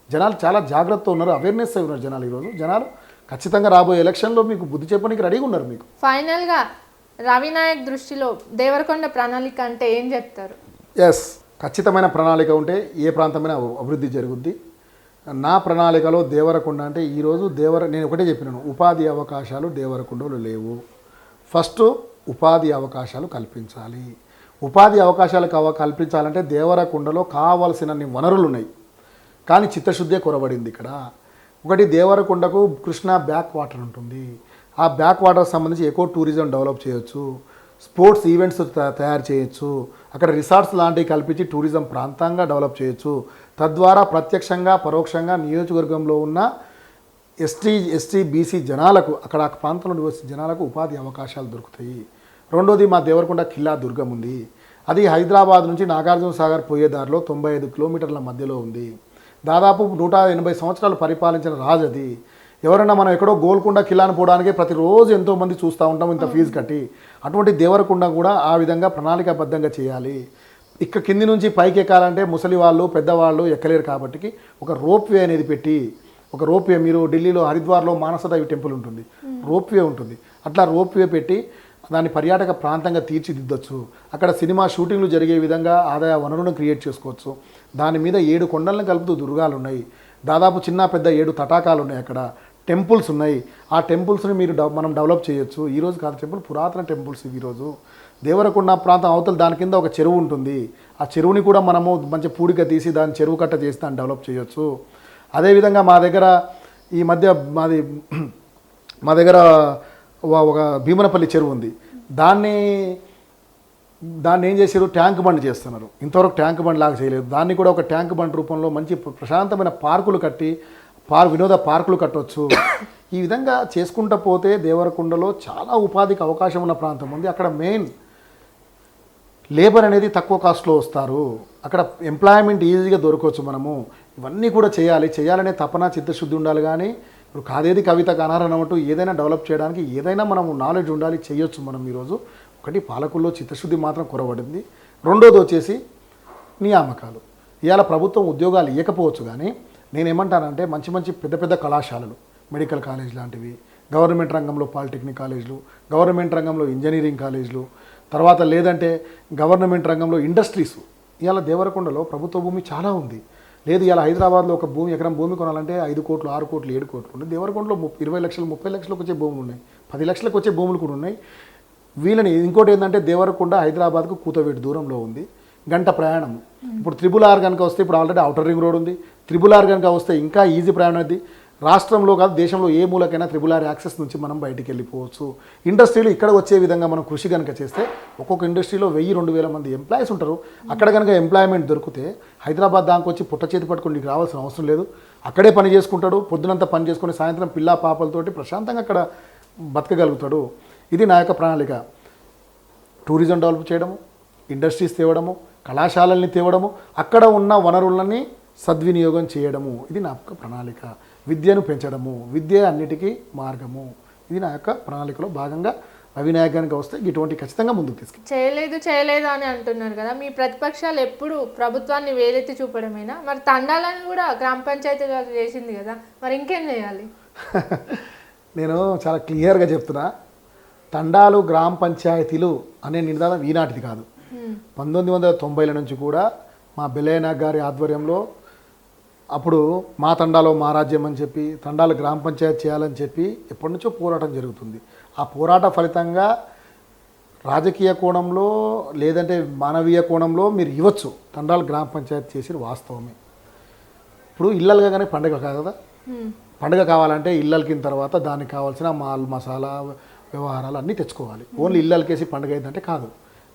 జనాలు చాలా జాగ్రత్తగా ఉన్నారు, అవేర్నెస్ అయి ఉన్నారు జనాలు. జనాలు ఖచ్చితంగా రాబోయే ఎలక్షన్లో మీకు బుద్ధి చెప్పడానికి రెడీగా ఉన్నారు. మీకు ఫైనల్గా రవినాయక్ దృష్టిలో దేవరకొండ ప్రణాళిక అంటే ఏం చెప్తారు? ఎస్, ఖచ్చితమైన ప్రణాళిక ఉంటే ఏ ప్రాంతమైనా అభివృద్ధి జరుగుద్ది. నా ప్రణాళికలో దేవరకొండ అంటే ఈరోజు నేను ఒకటే చెప్పినాను, ఉపాధి అవకాశాలు దేవరకొండలో లేవు. ఫస్ట్ ఉపాధి అవకాశాలు కల్పించాలి. ఉపాధి అవకాశాలు కల్పించాలంటే దేవరకొండలో కావాల్సినన్ని వనరులు ఉన్నాయి, కానీ చిత్తశుద్ధే కొరబడింది ఇక్కడ. ఒకటి, దేవరకొండకు కృష్ణా బ్యాక్ వాటర్ ఉంటుంది. ఆ బ్యాక్ వాటర్ సంబంధించి ఎకో టూరిజం డెవలప్ చేయొచ్చు, స్పోర్ట్స్ ఈవెంట్స్ తయారు చేయొచ్చు, అక్కడ రిసార్ట్స్ లాంటివి కల్పించి టూరిజం ప్రాంతంగా డెవలప్ చేయొచ్చు. తద్వారా ప్రత్యక్షంగా పరోక్షంగా నియోజకవర్గంలో ఉన్న ఎస్టీ బీసీ జనాలకు, అక్కడ ఆ ప్రాంతంలో నివసించే జనాలకు ఉపాధి అవకాశాలు దొరుకుతాయి. రెండోది, మా దేవరకొండ కిల్లా దుర్గం ఉంది. అది హైదరాబాద్ నుంచి నాగార్జున సాగర్ పోయే దారిలో 95 కిలోమీటర్ల మధ్యలో ఉంది. దాదాపు 180 సంవత్సరాలు పరిపాలించిన రాజు అది. ఎవరైనా మనం ఎక్కడో గోల్కొండ కిల్లాను పోవడానికే ప్రతిరోజు ఎంతోమంది చూస్తూ ఉంటాం ఇంత ఫీజు కట్టి. అటువంటి దేవరకొండ కూడా ఆ విధంగా ప్రణాళికాబద్ధంగా చేయాలి. ఇక్కడ కింది నుంచి పైకి ఎక్కాలంటే ముసలి వాళ్ళు పెద్దవాళ్ళు ఎక్కలేరు కాబట్టి ఒక రోప్వే అనేది పెట్టి, ఒక రోప్వే, మీరు ఢిల్లీలో హరిద్వార్లో మానసదేవి టెంపుల్ ఉంటుంది, రోప్వే ఉంటుంది, అట్లా రోప్వే పెట్టి దాన్ని పర్యాటక ప్రాంతంగా తీర్చిదిద్దొచ్చు. అక్కడ సినిమా షూటింగ్లు జరిగే విధంగా ఆదాయ వనరులను క్రియేట్ చేసుకోవచ్చు. దాని మీద 7 కొండలను కలుపుతూ దుర్గాలు ఉన్నాయి, దాదాపు చిన్న పెద్ద 7 తటాకాలు ఉన్నాయి, అక్కడ టెంపుల్స్ ఉన్నాయి. ఆ టెంపుల్స్ని మనం డెవలప్ చేయొచ్చు. ఈరోజు కాదు టెంపుల్, పురాతన టెంపుల్స్ ఇవి. ఈరోజు దేవరకొండ ప్రాంతం అవతల దాని కింద ఒక చెరువు ఉంటుంది. ఆ చెరువుని కూడా మనము మంచి పూడిక తీసి దాన్ని చెరువు కట్ట చేసి దాన్ని డెవలప్ చేయొచ్చు. అదేవిధంగా మా దగ్గర ఈ మధ్య మా దగ్గర ఒక భీమనపల్లి చెరువు ఉంది. దాన్ని ఏం చేశారు, ట్యాంక్ బండ్ చేస్తున్నారు. ఇంతవరకు ట్యాంక్ బండ్ లాగా చేయలేదు. దాన్ని కూడా ఒక ట్యాంక్ బండ్ రూపంలో మంచి ప్రశాంతమైన పార్కులు కట్టి వినోద పార్కులు కట్టవచ్చు. ఈ విధంగా చేసుకుంటూ పోతే దేవరకొండలో చాలా ఉపాధికి అవకాశం ఉన్న ప్రాంతం ఉంది. అక్కడ మెయిన్ లేబర్ అనేది తక్కువ కాస్ట్లో వస్తారు, అక్కడ ఎంప్లాయ్మెంట్ ఈజీగా దొరకవచ్చు. మనము ఇవన్నీ కూడా చేయాలనే తపన చిత్తశుద్ధి ఉండాలి. కానీ ఇప్పుడు కాదేది కవిత కానారన్నట్టు ఏదైనా డెవలప్ చేయడానికి ఏదైనా మనము నాలెడ్జ్ ఉండాలి, చేయొచ్చు మనం. ఈరోజు ఒకటి, పాలకుల్లో చిత్తశుద్ధి మాత్రం కొరబడింది. రెండోది వచ్చేసి నియామకాలు. ఇవాళ ప్రభుత్వం ఉద్యోగాలు ఇవ్వకపోవచ్చు, కానీ నేనేమంటానంటే మంచి పెద్ద కళాశాలలు, మెడికల్ కాలేజ్ లాంటివి, గవర్నమెంట్ రంగంలో పాలిటెక్నిక్ కాలేజీలు, గవర్నమెంట్ రంగంలో ఇంజనీరింగ్ కాలేజీలు, తర్వాత లేదంటే గవర్నమెంట్ రంగంలో ఇండస్ట్రీస్. ఇవాళ దేవరకొండలో ప్రభుత్వ భూమి చాలా ఉంది. లేదు, ఇలా హైదరాబాద్లో ఒక ఎకరం భూమి కొనాలంటే 5 కోట్లు 6 కోట్లు 7 కోట్లు ఉంది. దేవరకొండలో 20 లక్షలు 30 లక్షలకు వచ్చే భూములు ఉన్నాయి, 10 లక్షలకు వచ్చే భూములు కూడా ఉన్నాయి. వీళ్ళని ఇంకోటి ఏంటంటే దేవరకొండ హైదరాబాద్కు కూతవేటు దూరంలో ఉంది, గంట ప్రయాణం. ఇప్పుడు RRR కనుక వస్తే, ఇప్పుడు ఆల్రెడీ ఔటర్ రింగ్ రోడ్ ఉంది, RRR కనుక వస్తే ఇంకా ఈజీ ప్రయాణం అది. రాష్ట్రంలో కాదు దేశంలో ఏ మూలకైనా RRR యాక్సెస్ నుంచి మనం బయటికి వెళ్ళిపోవచ్చు. ఇండస్ట్రీలు ఇక్కడ వచ్చే విధంగా మనం కృషి కనుక చేస్తే ఒక్కొక్క ఇండస్ట్రీలో 1000-2000 మంది ఎంప్లాయీస్ ఉంటారు. అక్కడ కనుక ఎంప్లాయ్మెంట్ దొరికితే హైదరాబాద్ దానికి వచ్చి పుట్ట చేతి పట్టుకుని నీకు రావాల్సిన అవసరం లేదు. అక్కడే పని చేసుకుంటాడు, పొద్దునంతా పని చేసుకుని సాయంత్రం పిల్లా పాపలతోటి ప్రశాంతంగా అక్కడ బతకగలుగుతాడు. ఇది నా యొక్క ప్రణాళిక. టూరిజం డెవలప్ చేయడము, ఇండస్ట్రీస్ తేవడము, కళాశాలల్ని తేవడము, అక్కడ ఉన్న వనరులని సద్వినియోగం చేయడము, ఇది నా యొక్క ప్రణాళిక. విద్యను పెంచడము, విద్య అన్నిటికీ మార్గము, ఇది నా యొక్క ప్రణాళికలో భాగంగా అవినాయకానికి వస్తే ఇటువంటి ఖచ్చితంగా ముందుకు తీసుకెళ్ళి. చేయలేదు అని అంటున్నారు కదా, మీ ప్రతిపక్షాలు ఎప్పుడు ప్రభుత్వాన్ని వేలెత్తి చూపడమేనా? మరి తండాలను కూడా గ్రామ పంచాయతీగా చేసింది కదా, మరి ఇంకేం చేయాలి? నేను చాలా క్లియర్గా చెప్తున్నా, తండాలు గ్రామ పంచాయతీలు అనే నినాదం ఈనాటిది కాదు. 1990ల నుంచి కూడా మా బెల్లయ్య గారి ఆధ్వర్యంలో అప్పుడు మా తండాలో మా రాజ్యం అని చెప్పి తండాలు గ్రామ పంచాయతీ చేయాలని చెప్పి ఎప్పటి నుంచో పోరాటం జరుగుతుంది. ఆ పోరాట ఫలితంగా రాజకీయ కోణంలో లేదంటే మానవీయ కోణంలో మీరు ఇవ్వచ్చు, తండాలు గ్రామ పంచాయతీ చేసి వాస్తవమే. ఇప్పుడు ఇళ్ళలుగా కానీ పండుగ కాదు కదా, పండుగ కావాలంటే ఇళ్ళకిన తర్వాత దానికి కావాల్సిన మాల్ మసాలా వ్యవహారాలు అన్నీ తెచ్చుకోవాలి. ఓన్లీ ఇళ్ళకేసి పండుగ అయిందంటే కాదు.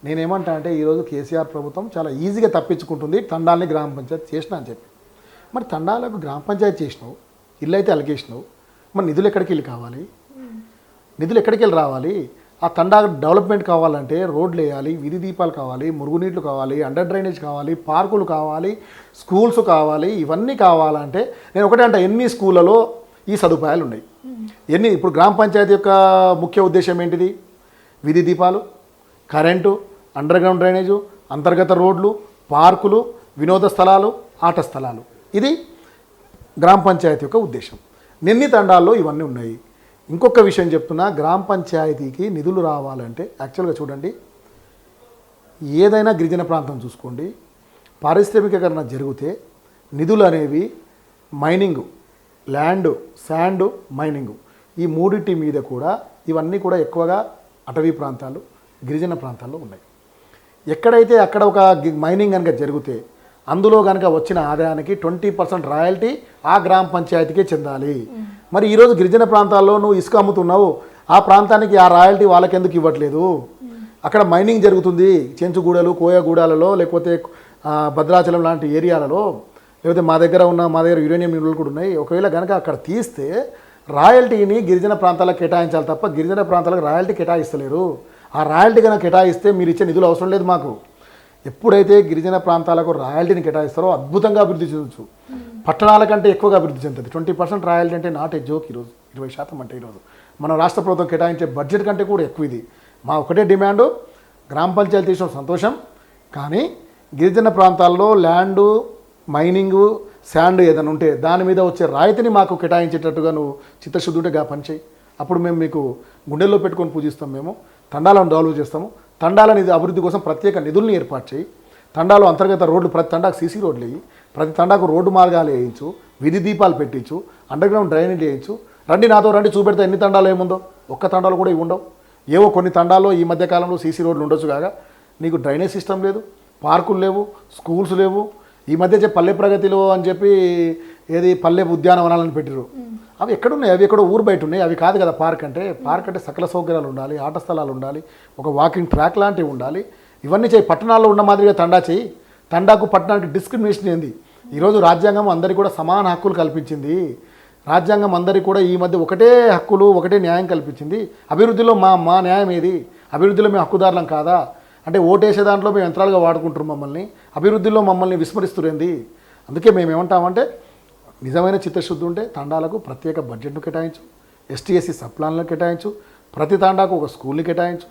నేనేమంటా అంటే ఈరోజు కేసీఆర్ ప్రభుత్వం చాలా ఈజీగా తప్పించుకుంటుంది తండాలని గ్రామ పంచాయతీ చేసినా అని చెప్పి. మరి తండాలకు గ్రామ పంచాయతీ చేసినావు, ఇల్లు అయితే అలిగేసినావు, మరి నిధులు ఎక్కడికి వెళ్ళి కావాలి? నిధులు ఎక్కడికి వెళ్ళి రావాలి? ఆ తండా డెవలప్మెంట్ కావాలంటే రోడ్లు వేయాలి, వీధి దీపాలు కావాలి, మురుగునీళ్ళు కావాలి, అండర్ డ్రైనేజ్ కావాలి, పార్కులు కావాలి, స్కూల్స్ కావాలి. ఇవన్నీ కావాలంటే నేను ఒకటే అంటే ఎన్ని స్కూళ్ళలో ఈ సదుపాయాలు ఉన్నాయి? ఇప్పుడు గ్రామ పంచాయతీ యొక్క ముఖ్య ఉద్దేశం ఏంటిది? వీధి దీపాలు, కరెంటు, అండర్ గ్రౌండ్ డ్రైనేజు, అంతర్గత రోడ్లు, పార్కులు, వినోద స్థలాలు, ఆట స్థలాలు. ఇది గ్రామ పంచాయతీ యొక్క ఉద్దేశం. నిన్ని తండాల్లో ఇవన్నీ ఉన్నాయి. ఇంకొక విషయం చెప్తున్నా, గ్రామ పంచాయతీకి నిధులు రావాలంటే యాక్చువల్గా చూడండి, ఏదైనా గిరిజన ప్రాంతం చూసుకోండి, పారిశ్రామికీకరణ జరిగితే నిధులు అనేవి మైనింగు, ల్యాండ్, శాండ్, మైనింగు, ఈ మూడింటి మీద కూడా ఇవన్నీ కూడా ఎక్కువగా అటవీ ప్రాంతాలు, గిరిజన ప్రాంతాల్లో ఉన్నాయి. ఎక్కడైతే అక్కడ ఒక మైనింగ్ కనుక జరిగితే అందులో కనుక వచ్చిన ఆదాయానికి 20% రాయల్టీ ఆ గ్రామ పంచాయతీకే చెందాలి. మరి ఈరోజు గిరిజన ప్రాంతాల్లో నువ్వు ఇసుక అమ్ముతున్నావు, ఆ ప్రాంతానికి ఆ రాయల్టీ వాళ్ళకి ఎందుకు ఇవ్వట్లేదు? అక్కడ మైనింగ్ జరుగుతుంది, చెంచుగూడలు, కోయగూడాలలో, లేకపోతే భద్రాచలం లాంటి ఏరియాలలో, లేకపోతే మా దగ్గర యురేనియం మినరల్ కూడా ఉన్నాయి. ఒకవేళ కనుక అక్కడ తీస్తే రాయల్టీని గిరిజన ప్రాంతాలకు కేటాయించాలి తప్ప గిరిజన ప్రాంతాలకు రాయల్టీ కేటాయిస్తలేరు. ఆ రాయల్టీ కనుక కేటాయిస్తే మీరు ఇచ్చే నిధులు అవసరం లేదు మాకు. ఎప్పుడైతే గిరిజన ప్రాంతాలకు రాయల్టీని కేటాయిస్తారో అద్భుతంగా అభివృద్ధి చెందవచ్చు. పట్టణాల కంటే ఎక్కువగా అభివృద్ధి చెందుతుంది. 20% రాయల్టీ అంటే నాట్ ఏ జోక్. ఈరోజు 20% అంటే ఈరోజు మన రాష్ట్ర ప్రభుత్వం కేటాయించే బడ్జెట్ కంటే కూడా ఎక్కువ ఇది. మా ఒకటే డిమాండు, గ్రామ పంచాయతీ తీసిన సంతోషం, కానీ గిరిజన ప్రాంతాల్లో ల్యాండు, మైనింగు, శాండ్ ఏదైనా ఉంటే దాని మీద వచ్చే రాయితీని మాకు కేటాయించేటట్టుగా నువ్వు చిత్తశుద్ధి ఉంటే పనిచేయి. అప్పుడు మేము మీకు గుండెల్లో పెట్టుకొని పూజిస్తాం. మేము తండాలను డెవలప్ చేస్తాము. తండాల అభివృద్ధి కోసం ప్రత్యేక నిధుల్ని ఏర్పాటు చేయి. తండాలో అంతర్గత రోడ్లు, ప్రతి తండాకు సీసీ రోడ్లు వేయి, ప్రతి తండాకు రోడ్డు మార్గాలు వేయించు, వీధి దీపాలు పెట్టించు, అండర్ గ్రౌండ్ డ్రైనేజ్ వేయించు. రండి నాతో రండి, చూపెడితే ఎన్ని తండాలు ఏముందో. ఒక్క తండాలు కూడా ఇవి ఉండవు. ఏవో కొన్ని తండాల్లో ఈ మధ్యకాలంలో సీసీ రోడ్లు ఉండొచ్చు కాగా నీకు డ్రైనేజ్ సిస్టమ్ లేదు, పార్కులు లేవు, స్కూల్స్ లేవు. ఈ మధ్య పల్లె ప్రగతిలో అని చెప్పి ఏది పల్లె ఉద్యానవనాలను పెట్టిరు. అవి ఎక్కడున్నాయి? అవి ఎక్కడో ఊరు బయట ఉన్నాయి. అవి కాదు కదా పార్క్ అంటే. పార్క్ అంటే సకల సౌకర్యాలు ఉండాలి, ఆట స్థలాలు ఉండాలి, ఒక వాకింగ్ ట్రాక్ లాంటివి ఉండాలి. ఇవన్నీ చేయి. పట్టణాల్లో ఉన్న మాదిరిగా తండా చేయి. తండాకు పట్టణానికి డిస్క్రిమినేషన్ ఏంది? ఈరోజు రాజ్యాంగం అందరికీ కూడా సమాన హక్కులు కల్పించింది. రాజ్యాంగం అందరికీ కూడా ఈ మధ్య ఒకటే హక్కులు, ఒకటే న్యాయం కల్పించింది. అభివృద్ధిలో మా న్యాయం ఏది? అభివృద్ధిలో మేము హక్కుదారులం కాదా? అంటే ఓటేసే దాంట్లో మేము యంత్రాలుగా వాడుకుంటున్నాం మమ్మల్ని. అభివృద్ధిలో మమ్మల్ని విస్మరిస్తురేంది? అందుకే మేము ఏమంటామంటే, నిజమైన చిత్తశుద్ధి ఉంటే తండాలకు ప్రత్యేక బడ్జెట్ను కేటాయించు, ఎస్టీ/ఎస్సీ సప్లాన్లను కేటాయించు, ప్రతి తాండాకు ఒక స్కూల్ని కేటాయించు,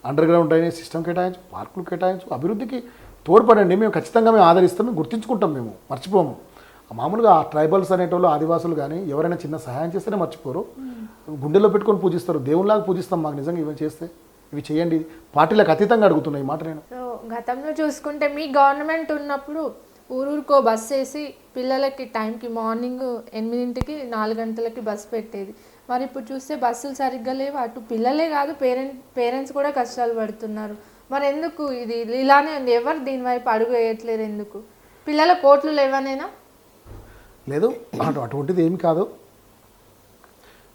అండర్ గ్రౌండ్ డ్రైనేజ్ సిస్టమ్ కేటాయించు, పార్కులు కేటాయించు. అభివృద్ధికి తోడ్పడండి. మేము ఖచ్చితంగా ఆదరిస్తాం, మేము గుర్తించుకుంటాం, మేము మర్చిపోము. మామూలుగా ఆ ట్రైబల్స్ అనేటోళ్ళు, ఆదివాసులు కానీ ఎవరైనా చిన్న సహాయం చేస్తేనే మర్చిపోరు. గుండెల్లో పెట్టుకొని పూజిస్తారు, దేవుళ్ళలాగా పూజిస్తాం. మాకు నిజంగా ఇవి చేస్తే ఇవి చేయండి. పార్టీలకు అతీతంగా అడుగుతున్నాయి ఈ మాట నేను. గతంలో చూసుకుంటే మీ గవర్నమెంట్ ఉన్నప్పుడు ఊరూరుకో బస్ వేసి పిల్లలకి టైంకి మార్నింగ్ 8కి 4 గంటలకి బస్సు పెట్టేది. మరి ఇప్పుడు చూస్తే బస్సులు సరిగ్గా లేవు. అటు పిల్లలే కాదు, పేరెంట్స్ కూడా కష్టాలు పడుతున్నారు. మరి ఎందుకు ఇది ఇలానే ఉంది? ఎవరు దీనివైపు అడుగు వేయట్లేరు ఎందుకు? పిల్లల కోట్లు లేవనేనా? లేదు, అటువంటిది ఏమి కాదు.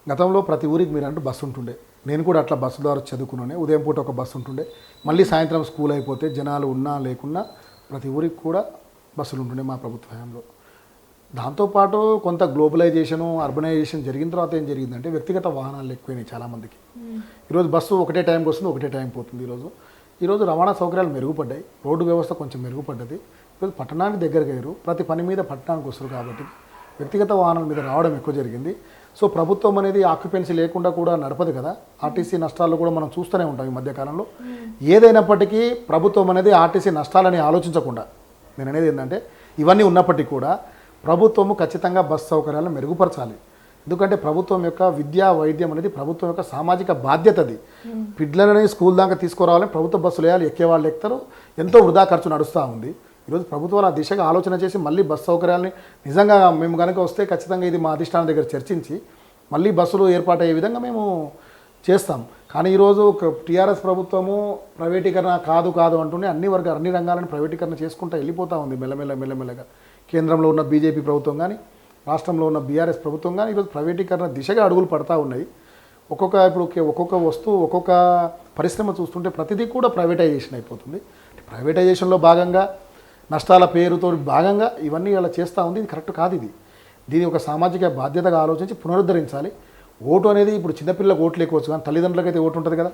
గతంలో ప్రతి ఊరికి మీరు అంటూ బస్సు ఉంటుండే. నేను కూడా అట్లా బస్సు ద్వారా చదువుకున్నానే. ఉదయం పూట ఒక బస్సు ఉంటుండే, మళ్ళీ సాయంత్రం స్కూల్ అయిపోతే జనాలు ఉన్నా లేకున్నా ప్రతి ఊరికి కూడా బస్సులు ఉంటుండే మా ప్రభుత్వ హయాంలో. దాంతోపాటు కొంత గ్లోబలైజేషను, అర్బనైజేషన్ జరిగిన తర్వాత ఏం జరిగిందంటే వ్యక్తిగత వాహనాలు ఎక్కువైనాయి చాలామందికి. ఈరోజు బస్సు ఒకటే టైంకి వస్తుంది, ఒకటే టైం పోతుంది. ఈరోజు రవాణా సౌకర్యాలు మెరుగుపడ్డాయి, రోడ్డు వ్యవస్థ కొంచెం మెరుగుపడ్డది. ఈరోజు పట్టణానికి దగ్గరగా అయ్యారు, ప్రతి పని మీద పట్టణానికి వస్తారు కాబట్టి వ్యక్తిగత వాహనాల మీద రావడం ఎక్కువ జరిగింది. సో ప్రభుత్వం అనేది ఆక్యుపెన్సీ లేకుండా కూడా నడపదు కదా. ఆర్టీసీ నష్టాలు కూడా మనం చూస్తూనే ఉంటాం ఈ మధ్యకాలంలో. ఏదైనప్పటికీ ప్రభుత్వం అనేది ఆర్టీసీ నష్టాలని ఆలోచించకుండా, నేను అనేది ఏంటంటే ఇవన్నీ ఉన్నప్పటికీ కూడా ప్రభుత్వము ఖచ్చితంగా బస్ సౌకర్యాలను మెరుగుపరచాలి. ఎందుకంటే ప్రభుత్వం యొక్క విద్యా వైద్యం అనేది ప్రభుత్వం యొక్క సామాజిక బాధ్యత. అది పిల్లలని స్కూల్ దాకా తీసుకురావాలని ప్రభుత్వ బస్సులు వేయాలి, ఎక్కేవాళ్ళు ఎక్కుతారు, ఎంతో వృధా ఖర్చు నడుస్తూ ఉంది. ఈరోజు ప్రభుత్వాలు ఆ దిశగా ఆలోచన చేసి మళ్ళీ బస్ సౌకర్యాలని నిజంగా మేము కనుక వస్తే ఖచ్చితంగా ఇది మా అధిష్టానం దగ్గర చర్చించి మళ్ళీ బస్సులు ఏర్పాటయ్యే విధంగా మేము చేస్తాం. కానీ ఈరోజు టీఆర్ఎస్ ప్రభుత్వము ప్రైవేటీకరణ కాదు అంటూనే అన్ని రంగాలను ప్రైవేటీకరణ చేసుకుంటూ వెళ్ళిపోతూ ఉంది మెల్లమెల్లగా. కేంద్రంలో ఉన్న బీజేపీ ప్రభుత్వం కానీ, రాష్ట్రంలో ఉన్న బీఆర్ఎస్ ప్రభుత్వం కానీ ఈరోజు ప్రైవేటీకరణ దిశగా అడుగులు పడతా ఉన్నాయి. ఒక్కొక్క వస్తువు, ఒక్కొక్క పరిశ్రమ చూస్తుంటే ప్రతిదీ కూడా ప్రైవేటైజేషన్ అయిపోతుంది. ప్రైవేటైజేషన్లో భాగంగా, నష్టాల పేరుతో భాగంగా ఇవన్నీ అలా చేస్తూ ఉంది. ఇది కరెక్ట్ కాదు. దీని ఒక సామాజిక బాధ్యతగా ఆలోచించి పునరుద్ధరించాలి. ఓటు అనేది ఇప్పుడు చిన్నపిల్లలకు ఓట్లు ఎక్కువచ్చు, కానీ తల్లిదండ్రులకైతే ఓటు ఉంటుంది కదా.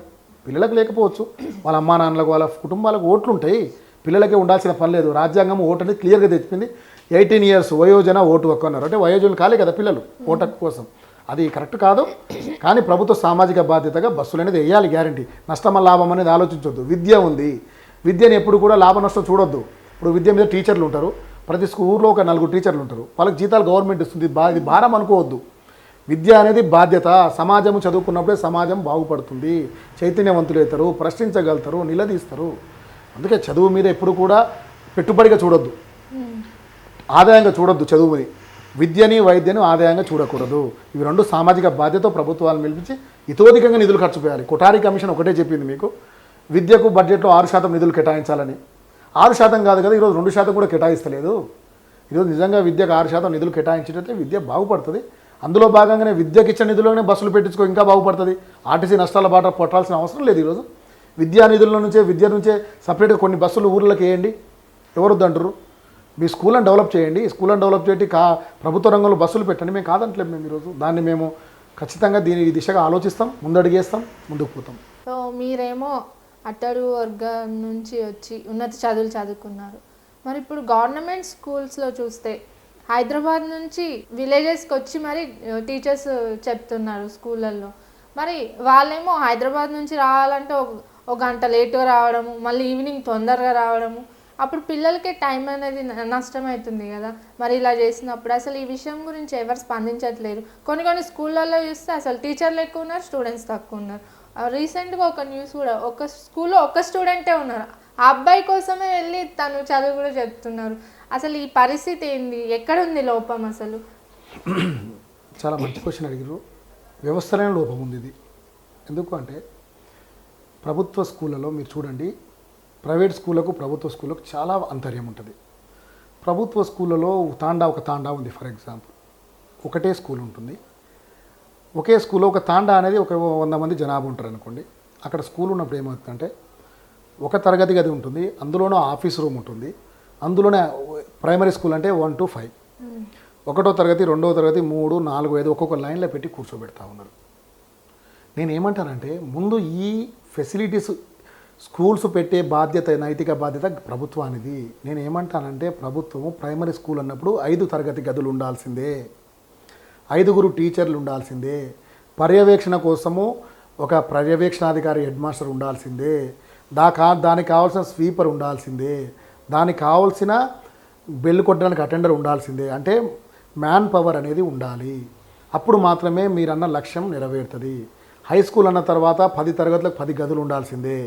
పిల్లలకు లేకపోవచ్చు, వాళ్ళ అమ్మా నాన్నలకు వాళ్ళ కుటుంబాలకు ఓట్లు ఉంటాయి, పిల్లలకే ఉండాల్సిన పని లేదు. రాజ్యాంగం ఓటు అనేది క్లియర్గా తెచ్చింది. 18 years వయోజన ఓటు హక్కు అన్నారు. అంటే వయోజనులు కాలే కదా పిల్లలు ఓటు హక్కు కోసం. అది కరెక్ట్ కాదు. కానీ ప్రభుత్వ సామాజిక బాధ్యతగా బస్సులు అనేది వేయాలి, గ్యారంటీ. నష్టమ లాభం అనేది ఆలోచించొద్దు. విద్య ఉంది, విద్యను ఎప్పుడు కూడా లాభ నష్టం చూడొద్దు. ఇప్పుడు విద్య మీద టీచర్లు ఉంటారు, ప్రతి ఊర్లో ఒక 4 టీచర్లు ఉంటారు, వాళ్ళకి జీతాలు గవర్నమెంట్ ఇస్తుంది. ఇది భారం అనుకోవద్దు. విద్య అనేది బాధ్యత. సమాజం చదువుకున్నప్పుడే సమాజం బాగుపడుతుంది, చైతన్యవంతులు అవుతారు, ప్రశ్నించగలుగుతారు, నిలదీస్తారు. అందుకే చదువు మీద ఎప్పుడు కూడా పెట్టుబడిగా చూడొద్దు, ఆదాయంగా చూడొద్దు. చదువుని, విద్యని వైద్యని ఆదాయంగా చూడకూడదు. ఇవి రెండు సామాజిక బాధ్యత ప్రభుత్వాలను పిలిపించి ఇతోధికంగా నిధులు ఖర్చు చేయాలి. కొఠారి కమిషన్ ఒకటే చెప్పింది మీకు, విద్యకు బడ్జెట్లో 6% నిధులు కేటాయించాలని. 6% కాదు కదా, ఈరోజు 2% కూడా కేటాయిస్తలేదు. ఈరోజు నిజంగా విద్యకు 6% నిధులు కేటాయించినట్లయితే విద్య బాగుపడుతుంది. అందులో భాగంగానే విద్యకి ఇచ్చిన నిధుల్లోనే బస్సులు పెట్టించుకో, ఇంకా బాగుపడుతుంది. ఆర్టీసీ నష్టాల బాట పట్టాల్సిన అవసరం లేదు. ఈరోజు విద్యా నిధుల నుంచే, విద్య నుంచే సపరేట్గా కొన్ని బస్సులు ఊర్లకు వేయండి. ఎవరొద్దు అంటారు? మీ స్కూళ్ళని డెవలప్ చేయండి, స్కూళ్ళని డెవలప్ చేయండి, ప్రభుత్వ రంగంలో బస్సులు పెట్టండి. మేము కాదంటలేదు. మేము ఈరోజు దాన్ని మేము ఖచ్చితంగా ఈ దిశగా ఆలోచిస్తాం, ముందడుగేస్తాం, ముందుకు పోతాం. సో మీరేమో అట్టడుగు వర్గం నుంచి వచ్చి ఉన్నత చదువులు చదువుకున్నారు. మరి ఇప్పుడు గవర్నమెంట్ స్కూల్స్లో చూస్తే హైదరాబాద్ నుంచి విలేజెస్కి వచ్చి మరి టీచర్స్ చెప్తున్నారు స్కూళ్ళల్లో. మరి వాళ్ళేమో హైదరాబాద్ నుంచి రావాలంటే ఒక గంట లేటుగా రావడము, మళ్ళీ ఈవినింగ్ తొందరగా రావడము, అప్పుడు పిల్లలకి టైం అనేది నష్టమవుతుంది కదా. మరి ఇలా చేసినప్పుడు అసలు ఈ విషయం గురించి ఎవరు స్పందించట్లేరు. కొన్ని స్కూళ్ళల్లో చూస్తే అసలు టీచర్లు ఎక్కువ ఉన్నారు, స్టూడెంట్స్ తక్కువ ఉన్నారు. రీసెంట్గా ఒక న్యూస్ కూడా, ఒక స్కూల్లో ఒక స్టూడెంటే ఉన్నారు, ఆ అబ్బాయి కోసమే వెళ్ళి తను చదువు కూడా చెప్తున్నారు. అసలు ఈ పరిస్థితి ఏంది, ఎక్కడుంది లోపం అసలు? చాలా మంచి క్వశ్చన్ అడిగారు. వ్యవస్థలోనే లోపం ఉంది ఇది. ఎందుకు అంటే ప్రభుత్వ స్కూళ్ళలో మీరు చూడండి, ప్రైవేట్ స్కూళ్ళకు ప్రభుత్వ స్కూళ్ళకు చాలా అంతర్యం ఉంటుంది. ప్రభుత్వ స్కూళ్ళలో ఒక తాండా ఉంది. ఫర్ ఎగ్జాంపుల్, ఒకటే స్కూల్ ఉంటుంది. ఒకే స్కూల్లో ఒక తాండా అనేది ఒక 100 మంది జనాభా ఉంటారు అనుకోండి. అక్కడ స్కూల్ ఉన్నప్పుడు ఏమవుతుందంటే ఒక తరగతి గది ఉంటుంది, అందులోనే ఆఫీస్ రూమ్ ఉంటుంది, అందులోనే ప్రైమరీ స్కూల్ అంటే 1 to 5, 1వ తరగతి 2వ తరగతి 3, 4, 5 ఒక్కొక్క లైన్లో పెట్టి కూర్చోబెడతా ఉన్నారు. నేను ఏమంటానంటే ముందు ఈ ఫెసిలిటీస్ స్కూల్స్ పెట్టే బాధ్యత, నైతిక బాధ్యత ప్రభుత్వానిది. నేను ఏమంటానంటే ప్రభుత్వము ప్రైమరీ స్కూల్ అన్నప్పుడు 5 తరగతి గదులు ఉండాల్సిందే, 5గురు టీచర్లు ఉండాల్సిందే, పర్యవేక్షణ కోసము ఒక పర్యవేక్షణాధికారి హెడ్ మాస్టర్ ఉండాల్సిందే, దానికి కావాల్సిన స్వీపర్ ఉండాల్సిందే, దానికి కావాల్సిన బెల్ కొట్టడానికి అటెండర్ ఉండాల్సిందే. అంటే మ్యాన్ పవర్ అనేది ఉండాలి. అప్పుడు మాత్రమే మీరన్న లక్ష్యం నెరవేరుతుంది. హై స్కూల్ అన్న తర్వాత 10 తరగతులకు 10 గదులు ఉండాల్సిందే,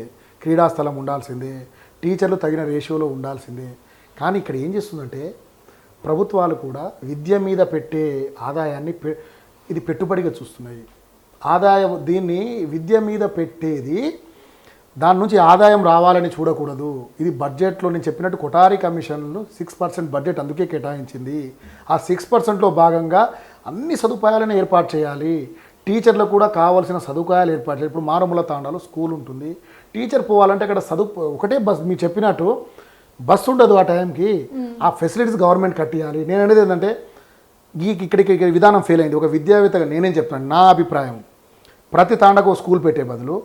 క్రీడాస్థలం ఉండాల్సిందే, టీచర్లు తగిన రేషియోలో ఉండాల్సిందే. కానీ ఇక్కడ ఏం చేస్తుందంటే ప్రభుత్వాలు కూడా విద్య మీద పెట్టే ఆదాయాన్ని ఇది పెట్టుబడిగా చూస్తున్నాయి. దీన్ని విద్య మీద పెట్టేది, దాని నుంచి ఆదాయం రావాలని చూడకూడదు. ఇది బడ్జెట్లో నేను చెప్పినట్టు కొఠారి కమిషన్ను 6% బడ్జెట్ అందుకే కేటాయించింది. ఆ 6%లో భాగంగా అన్ని సదుపాయాలను ఏర్పాటు చేయాలి. టీచర్లకు కూడా కావాల్సిన సదుపాయాలు ఏర్పాటు చేయాలి. ఇప్పుడు మారుమూల తాండాలో స్కూల్ ఉంటుంది, టీచర్ పోవాలంటే అక్కడ ఒకటే బస్, మీరు చెప్పినట్టు బస్సు ఉండదు ఆ టైంకి. ఆ ఫెసిలిటీస్ గవర్నమెంట్ కట్టియాలి. నేను అనేది ఏంటంటే ఇక్కడికి విధానం ఫెయిల్ అయింది. ఒక విద్యావేత్తగా నేనేం చెప్తాను, నా అభిప్రాయం, ప్రతి తాండాకు స్కూల్ పెట్టే బదులు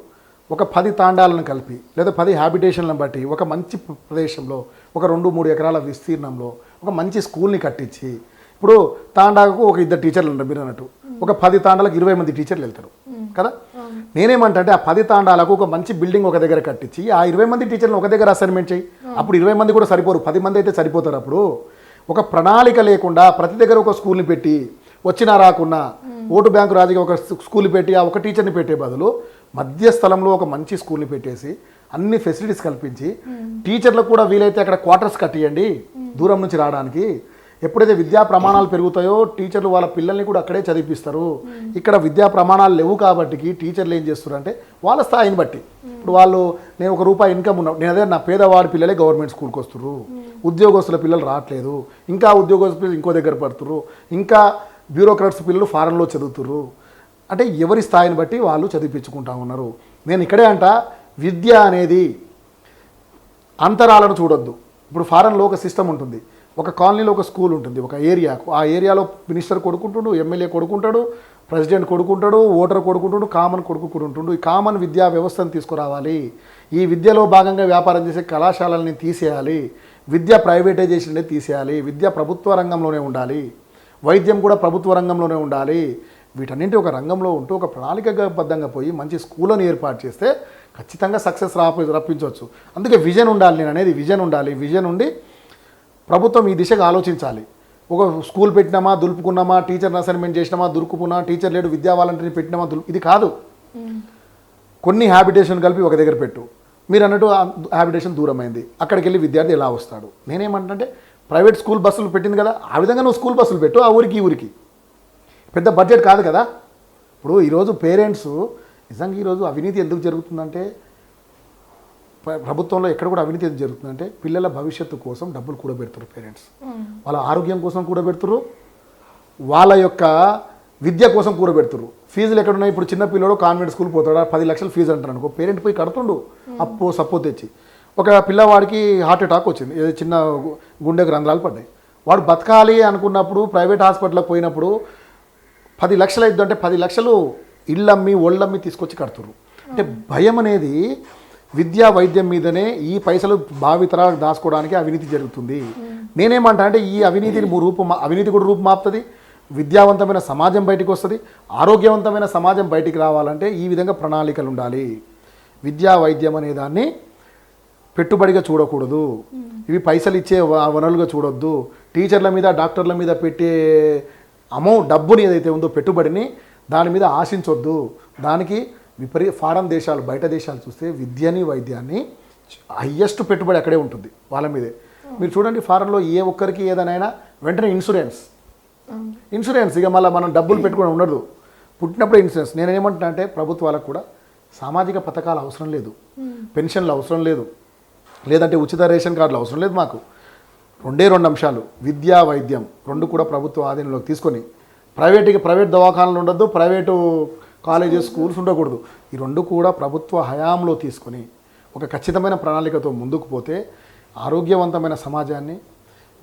ఒక 10 తాండాలను కలిపి లేదా 10 హ్యాబిటేషన్లను బట్టి ఒక మంచి ప్రదేశంలో ఒక 2-3 ఎకరాల విస్తీర్ణంలో ఒక మంచి స్కూల్ని కట్టించి, ఇప్పుడు తాండాకు ఒక 2 టీచర్లు ఉంటారు మీరు అన్నట్టు, ఒక 10 తాండాలకు 20 మంది టీచర్లు వెళ్తారు కదా. నేనేమంటే ఆ 10 తాండాలకు ఒక మంచి బిల్డింగ్ ఒక దగ్గర కట్టించి ఆ 20 మంది టీచర్లను ఒక దగ్గర అసైన్మెంట్ చేయి. అప్పుడు 20 మంది కూడా సరిపోరు, 10 మంది అయితే సరిపోతారు. అప్పుడు ఒక ప్రణాళిక లేకుండా ప్రతి దగ్గర ఒక స్కూల్ని పెట్టి వచ్చినా రాకున్నా ఓటు బ్యాంకు రాజుగా ఒక స్కూల్ పెట్టి ఆ ఒక టీచర్ని పెట్టే బదులు మధ్య స్థలంలో ఒక మంచి స్కూల్ని పెట్టేసి అన్ని ఫెసిలిటీస్ కల్పించి టీచర్లకు కూడా వీలైతే అక్కడ క్వార్టర్స్ కట్టియండి దూరం నుంచి రావడానికి. ఎప్పుడైతే విద్యా ప్రమాణాలు పెరుగుతాయో టీచర్లు వాళ్ళ పిల్లల్ని కూడా అక్కడే చదివిస్తారు. ఇక్కడ విద్యా ప్రమాణాలు లేవు కాబట్టి టీచర్లు ఏం చేస్తారు అంటే వాళ్ళ స్థాయిని బట్టి, ఇప్పుడు వాళ్ళు నేను ₹1 ఇన్కమ్ ఉన్నా, నేను అదే నా పేదవాడి పిల్లలే గవర్నమెంట్ స్కూల్కి వస్తున్నారు, ఉద్యోగస్తుల పిల్లలు రావట్లేదు, ఇంకా ఉద్యోగస్తుల పిల్లలు ఇంకో దగ్గర పడుతున్నారు, ఇంకా బ్యూరోక్రాట్స్ పిల్లలు ఫారెన్లో చదువుతున్నారు. అంటే ఎవరి స్థాయిని బట్టి వాళ్ళు చదివించుకుంటా ఉన్నారు. నేను ఇక్కడే అంట, విద్య అనేది అంతరాలను చూడొద్దు. ఇప్పుడు ఫారెన్లో ఒక సిస్టమ్ ఉంటుంది, ఒక కాలనీలో ఒక స్కూల్ ఉంటుంది, ఒక ఏరియాకు. ఆ ఏరియాలో మినిస్టర్ కొడుకుంటాడు, ఎమ్మెల్యే కొడుకుంటాడు, ప్రెసిడెంట్ కొడుకుంటాడు, ఓటర్ కొడుకుంటాడు, కామన్ కొడుకు కొడుకుంటాడు. ఈ కామన్ విద్యా వ్యవస్థను తీసుకురావాలి. ఈ విద్యలో భాగంగా వ్యాపారం చేసే కళాశాలల్ని తీసేయాలి. విద్య ప్రైవేటైజేషన్ అనేది తీసేయాలి. విద్య ప్రభుత్వ రంగంలోనే ఉండాలి. వైద్యం కూడా ప్రభుత్వ రంగంలోనే ఉండాలి. వీటన్నింటి ఒక రంగంలో ఉంటూ ఒక ప్రణాళికాబద్ధంగా పోయి మంచి స్కూళ్ళను ఏర్పాటు చేస్తే ఖచ్చితంగా సక్సెస్ రప్పించవచ్చు. అందుకే విజన్ ఉండాలి. నేను అనేది విజన్ ఉండాలి. విజన్ ఉండి ప్రభుత్వం ఈ దిశగా ఆలోచించాలి. ఒక స్కూల్ పెట్టినామా, దులుపుకున్నామా, టీచర్ని అసైన్మెంట్ చేసినామా, దులుపుకున్నా, టీచర్ లేడు, విద్యా వాలంటీర్ని పెట్టినామా, ఇది కాదు. కొన్ని హ్యాబిటేషన్ కలిపి ఒక దగ్గర పెట్టు. మీరు అన్నట్టు హ్యాబిటేషన్ దూరమైంది, అక్కడికి వెళ్ళి విద్యార్థి ఎలా వస్తాడు? నేనేమంటే ప్రైవేట్ స్కూల్ బస్సులు పెట్టింది కదా, ఆ విధంగా నువ్వు స్కూల్ బస్సులు పెట్టు. ఆ ఊరికి ఈ ఊరికి పెద్ద బడ్జెట్ కాదు కదా. ఇప్పుడు ఈరోజు పేరెంట్స్ నిజంగా ఈరోజు అవినీతి ఎందుకు జరుగుతుందంటే, ప్రభుత్వంలో ఎక్కడ కూడా అవినీతి ఎందుకు జరుగుతుందంటే పిల్లల భవిష్యత్తు కోసం డబ్బులు కూడబెడుతున్నారు పేరెంట్స్. వాళ్ళ ఆరోగ్యం కోసం కూడబెడుతున్నారు, వాళ్ళ యొక్క విద్య కోసం కూడబెడుతున్నారు. ఫీజులు ఎక్కడున్నాయి? ఇప్పుడు చిన్న పిల్లడు కాన్వెంట్ స్కూల్ పోతాడా, 10 లక్షలు ఫీజు అంటారు అనుకో, పేరెంట్ పోయి కడుతుండు అప్పు సప్పో తెచ్చి. ఒక పిల్లవాడికి హార్ట్ అటాక్ వచ్చింది, ఏదో చిన్న గుండెకు రంధ్రాలు పడ్డాయి. వాడు బతకాలి అనుకున్నప్పుడు ప్రైవేట్ హాస్పిటల్కి పోయినప్పుడు 10 లక్షలు అవుతుంది అంటే 10 లక్షలు ఇళ్ళమ్మి ఒళ్ళమ్మి తీసుకొచ్చి కడుతున్నారు. అంటే భయం అనేది విద్యా వైద్యం మీదనే ఈ పైసలు భావితరాలకు దాచుకోవడానికి అవినీతి జరుగుతుంది. నేనేమంటా అంటే ఈ అవినీతిని అవినీతి కూడా రూపుమాపుతుంది. విద్యావంతమైన సమాజం బయటికి వస్తుంది. ఆరోగ్యవంతమైన సమాజం బయటికి రావాలంటే ఈ విధంగా ప్రణాళికలు ఉండాలి. విద్యా వైద్యం అనే దాన్ని పెట్టుబడిగా చూడకూడదు. ఇవి పైసలు ఇచ్చే వనరులుగా చూడొద్దు. టీచర్ల మీద డాక్టర్ల మీద పెట్టే డబ్బుని ఏదైతే ఉందో పెట్టుబడిని దాని మీద ఆశించొద్దు. దానికి ఫారెన్ దేశాలు, బయట దేశాలు చూస్తే విద్యని వైద్యాన్ని హయ్యెస్ట్ పెట్టుబడి అక్కడే ఉంటుంది వాళ్ళ మీదే. మీరు చూడండి, ఫారెన్లో ఏ ఒక్కరికి ఏదైనా వెంటనే ఇన్సూరెన్స్ ఇక మళ్ళీ మనం డబ్బులు పెట్టుకుని ఉండదు, పుట్టినప్పుడే ఇన్సూరెన్స్. నేనేమంటున్నా అంటే ప్రభుత్వాలకు కూడా సామాజిక పథకాలు అవసరం లేదు, పెన్షన్లు అవసరం లేదు, లేదంటే ఉచిత రేషన్ కార్డులు అవసరం లేదు. మాకు రెండు అంశాలు, విద్యా వైద్యం రెండు కూడా ప్రభుత్వ ఆధీనంలోకి తీసుకొని, ప్రైవేట్ దవాఖానాలు ఉండొద్దు, ప్రైవేటు కాలేజెస్ స్కూల్స్ ఉండకూడదు. ఈ రెండు కూడా ప్రభుత్వ హయాంలో తీసుకొని ఒక ఖచ్చితమైన ప్రణాళికతో ముందుకు పోతే ఆరోగ్యవంతమైన సమాజాన్ని,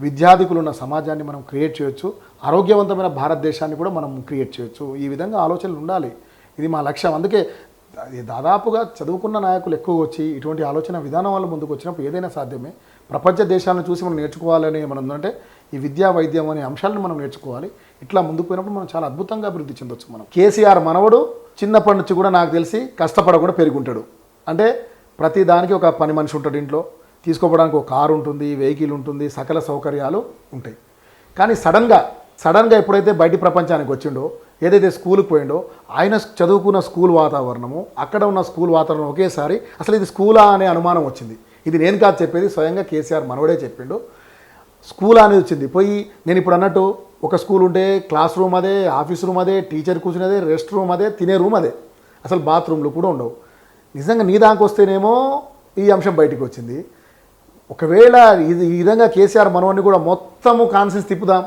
విద్యార్థికులు ఉన్న సమాజాన్ని మనం క్రియేట్ చేయొచ్చు. ఆరోగ్యవంతమైన భారతదేశాన్ని కూడా మనం క్రియేట్ చేయొచ్చు. ఈ విధంగా ఆలోచనలు ఉండాలి. ఇది మా లక్ష్యం. అందుకే దాదాపుగా చదువుకున్న నాయకులు ఎక్కువ వచ్చి ఇటువంటి ఆలోచన విధానం వల్ల ముందుకు వచ్చినప్పుడు ఏదైనా సాధ్యమే. ప్రపంచ దేశాలను చూసి మనం నేర్చుకోవాలని మనం ఉందంటే ఈ విద్యా వైద్యం అనే అంశాలను మనం నేర్చుకోవాలి. ఇట్లా ముందుకు పోయినప్పుడు మనం చాలా అద్భుతంగా అభివృద్ధి చెందొచ్చు. మనం కేసీఆర్ మనవడు చిన్నప్పటి నుంచి కూడా నాకు తెలిసి కష్టపడకుండా పెరుగుంటాడు. అంటే ప్రతి దానికి ఒక పని మనిషి ఉంటాడు, ఇంట్లో తీసుకోవడానికి ఒక కారు ఉంటుంది, వెహికల్ ఉంటుంది, సకల సౌకర్యాలు ఉంటాయి. కానీ సడన్గా ఎప్పుడైతే బయటి ప్రపంచానికి వచ్చిండో, ఏదైతే స్కూల్కి పోయిండో, ఆయన చదువుకున్న స్కూల్ వాతావరణము, అక్కడ ఉన్న స్కూల్ వాతావరణం ఒకేసారి అసలు ఇది స్కూలా అనే అనుమానం వచ్చింది. ఇది నేను కాదు చెప్పేది, స్వయంగా కేసీఆర్ మనవడే చెప్పిండు. స్కూల్ అనేది వచ్చింది. పోయి నేను ఇప్పుడు అన్నట్టు ఒక స్కూల్ ఉంటే క్లాస్ రూమ్ అదే, ఆఫీస్ రూమ్ అదే, టీచర్ కూర్చునేదే, రెస్ట్ రూమ్ అదే, తినే రూమ్ అదే, అసలు బాత్రూమ్లు కూడా ఉండవు. నిజంగా నీ దానికి వస్తేనేమో ఈ అంశం బయటికి వచ్చింది. ఒకవేళ ఇది ఈ విధంగా కేసీఆర్ మనవన్ని కూడా మొత్తము కాన్సెన్స్ తిప్పుదాం,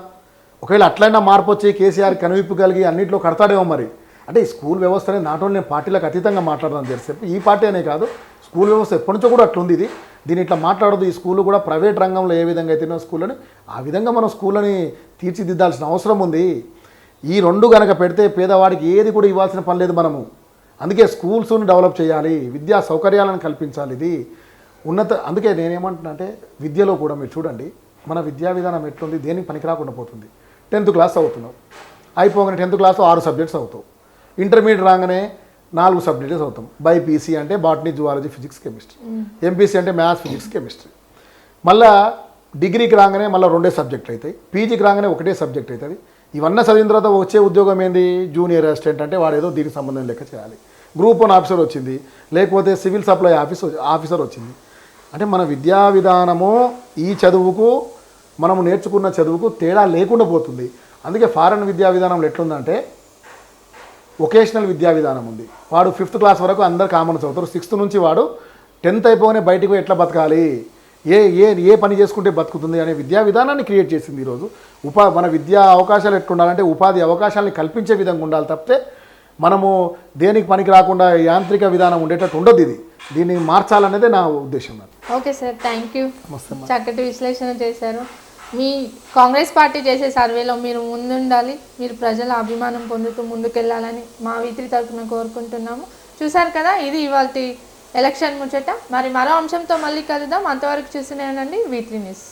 ఒకవేళ అట్లయినా మార్పు వచ్చి కేసీఆర్ కనువిప్పు కలిగి అన్నింటిలో కడతాడేమో మరి. అంటే ఈ స్కూల్ వ్యవస్థ అనేది నాట్ ఓన్లీ నేను పార్టీలకు అతీతంగా మాట్లాడదాం తెలిసి, ఈ పార్టీ అనే కాదు, స్కూల్ వ్యవస్థ ఎప్పటి నుంచో కూడా అట్లుంది. దీన్ని ఇట్లా మాట్లాడదు. ఈ స్కూల్ కూడా ప్రైవేట్ రంగంలో ఏ విధంగా అయితే స్కూళ్ళని ఆ విధంగా మనం స్కూళ్ళని తీర్చిదిద్దాల్సిన అవసరం ఉంది. ఈ రెండు కనుక పెడితే పేదవాడికి ఏది కూడా ఇవ్వాల్సిన పని లేదు మనము. అందుకే స్కూల్స్ని డెవలప్ చేయాలి, విద్యా సౌకర్యాలను కల్పించాలి. ఇది అందుకే నేనేమంటున్నా అంటే విద్యలో కూడా మీరు చూడండి, మన విద్యా విధానం ఎట్లుంది, దేనికి పనికి రాకుండా పోతుంది. 10th క్లాస్ అవుతున్నావు, అయిపోగానే 10th క్లాస్ 6 సబ్జెక్ట్స్ అవుతావు. ఇంటర్మీడియట్ రాగానే 4 సబ్జెక్ట్స్ అవుతాం. బైపీసీ అంటే botany, zoology, physics, chemistry. MPC అంటే మ్యాథ్స్, ఫిజిక్స్, కెమిస్ట్రీ. మళ్ళీ డిగ్రీకి రాగానే మళ్ళీ 2 సబ్జెక్టులు అవుతాయి. పీజీకి రాగానే 1 సబ్జెక్ట్ అవుతుంది. ఇవన్నీ చదివిన తర్వాత వచ్చే ఉద్యోగం ఏంది? Junior assistant. అంటే వాడు ఏదో దీనికి సంబంధం లెక్క చేయాలి. గ్రూప్ 1 ఆఫీసర్ వచ్చింది, లేకపోతే సివిల్ సప్లై ఆఫీసర్ వచ్చింది. అంటే మన విద్యా విధానము ఈ చదువుకు, మనము నేర్చుకున్న చదువుకు తేడా లేకుండా పోతుంది. అందుకే ఫారెన్ విద్యా విధానంలో ఎట్లుందంటే వొకేషనల్ విద్యా విధానం ఉంది. వాడు 5th క్లాస్ వరకు అందరు కామన్ చదువుతారు. 6th నుంచి వాడు 10th అయిపోగానే బయటికి పోయి ఎట్లా బతకాలి, ఏ పని చేసుకుంటే బతుకుతుంది అనే విద్యా విధానాన్ని క్రియేట్ చేసింది ఈరోజు. మన విద్యా అవకాశాలు ఎట్లుండాలంటే ఉపాధి అవకాశాలని కల్పించే విధంగా ఉండాలి తప్పితే మనము దేనికి పనికి రాకుండా యాంత్రిక విధానం ఉండేటట్టు ఉండదు. దీన్ని మార్చాలనేదే నా ఉద్దేశం. Okay sir, thank you. చక్కటి విశ్లేషణ చేశారు. మీ కాంగ్రెస్ పార్టీ చేసే సర్వేలో మీరు ముందుండాలి, మీరు ప్రజల అభిమానం పొందుతూ ముందుకెళ్ళాలని మా వీత్రి తరఫున కోరుకుంటున్నాము. చూసారు కదా, ఇది ఇవాల్టి ఎలక్షన్ ముచ్చట. మరి మరో అంశంతో మళ్ళీ కలుద్దాం. అంతవరకు చూస్తూనే ఉండండి వీత్రి న్యూస్.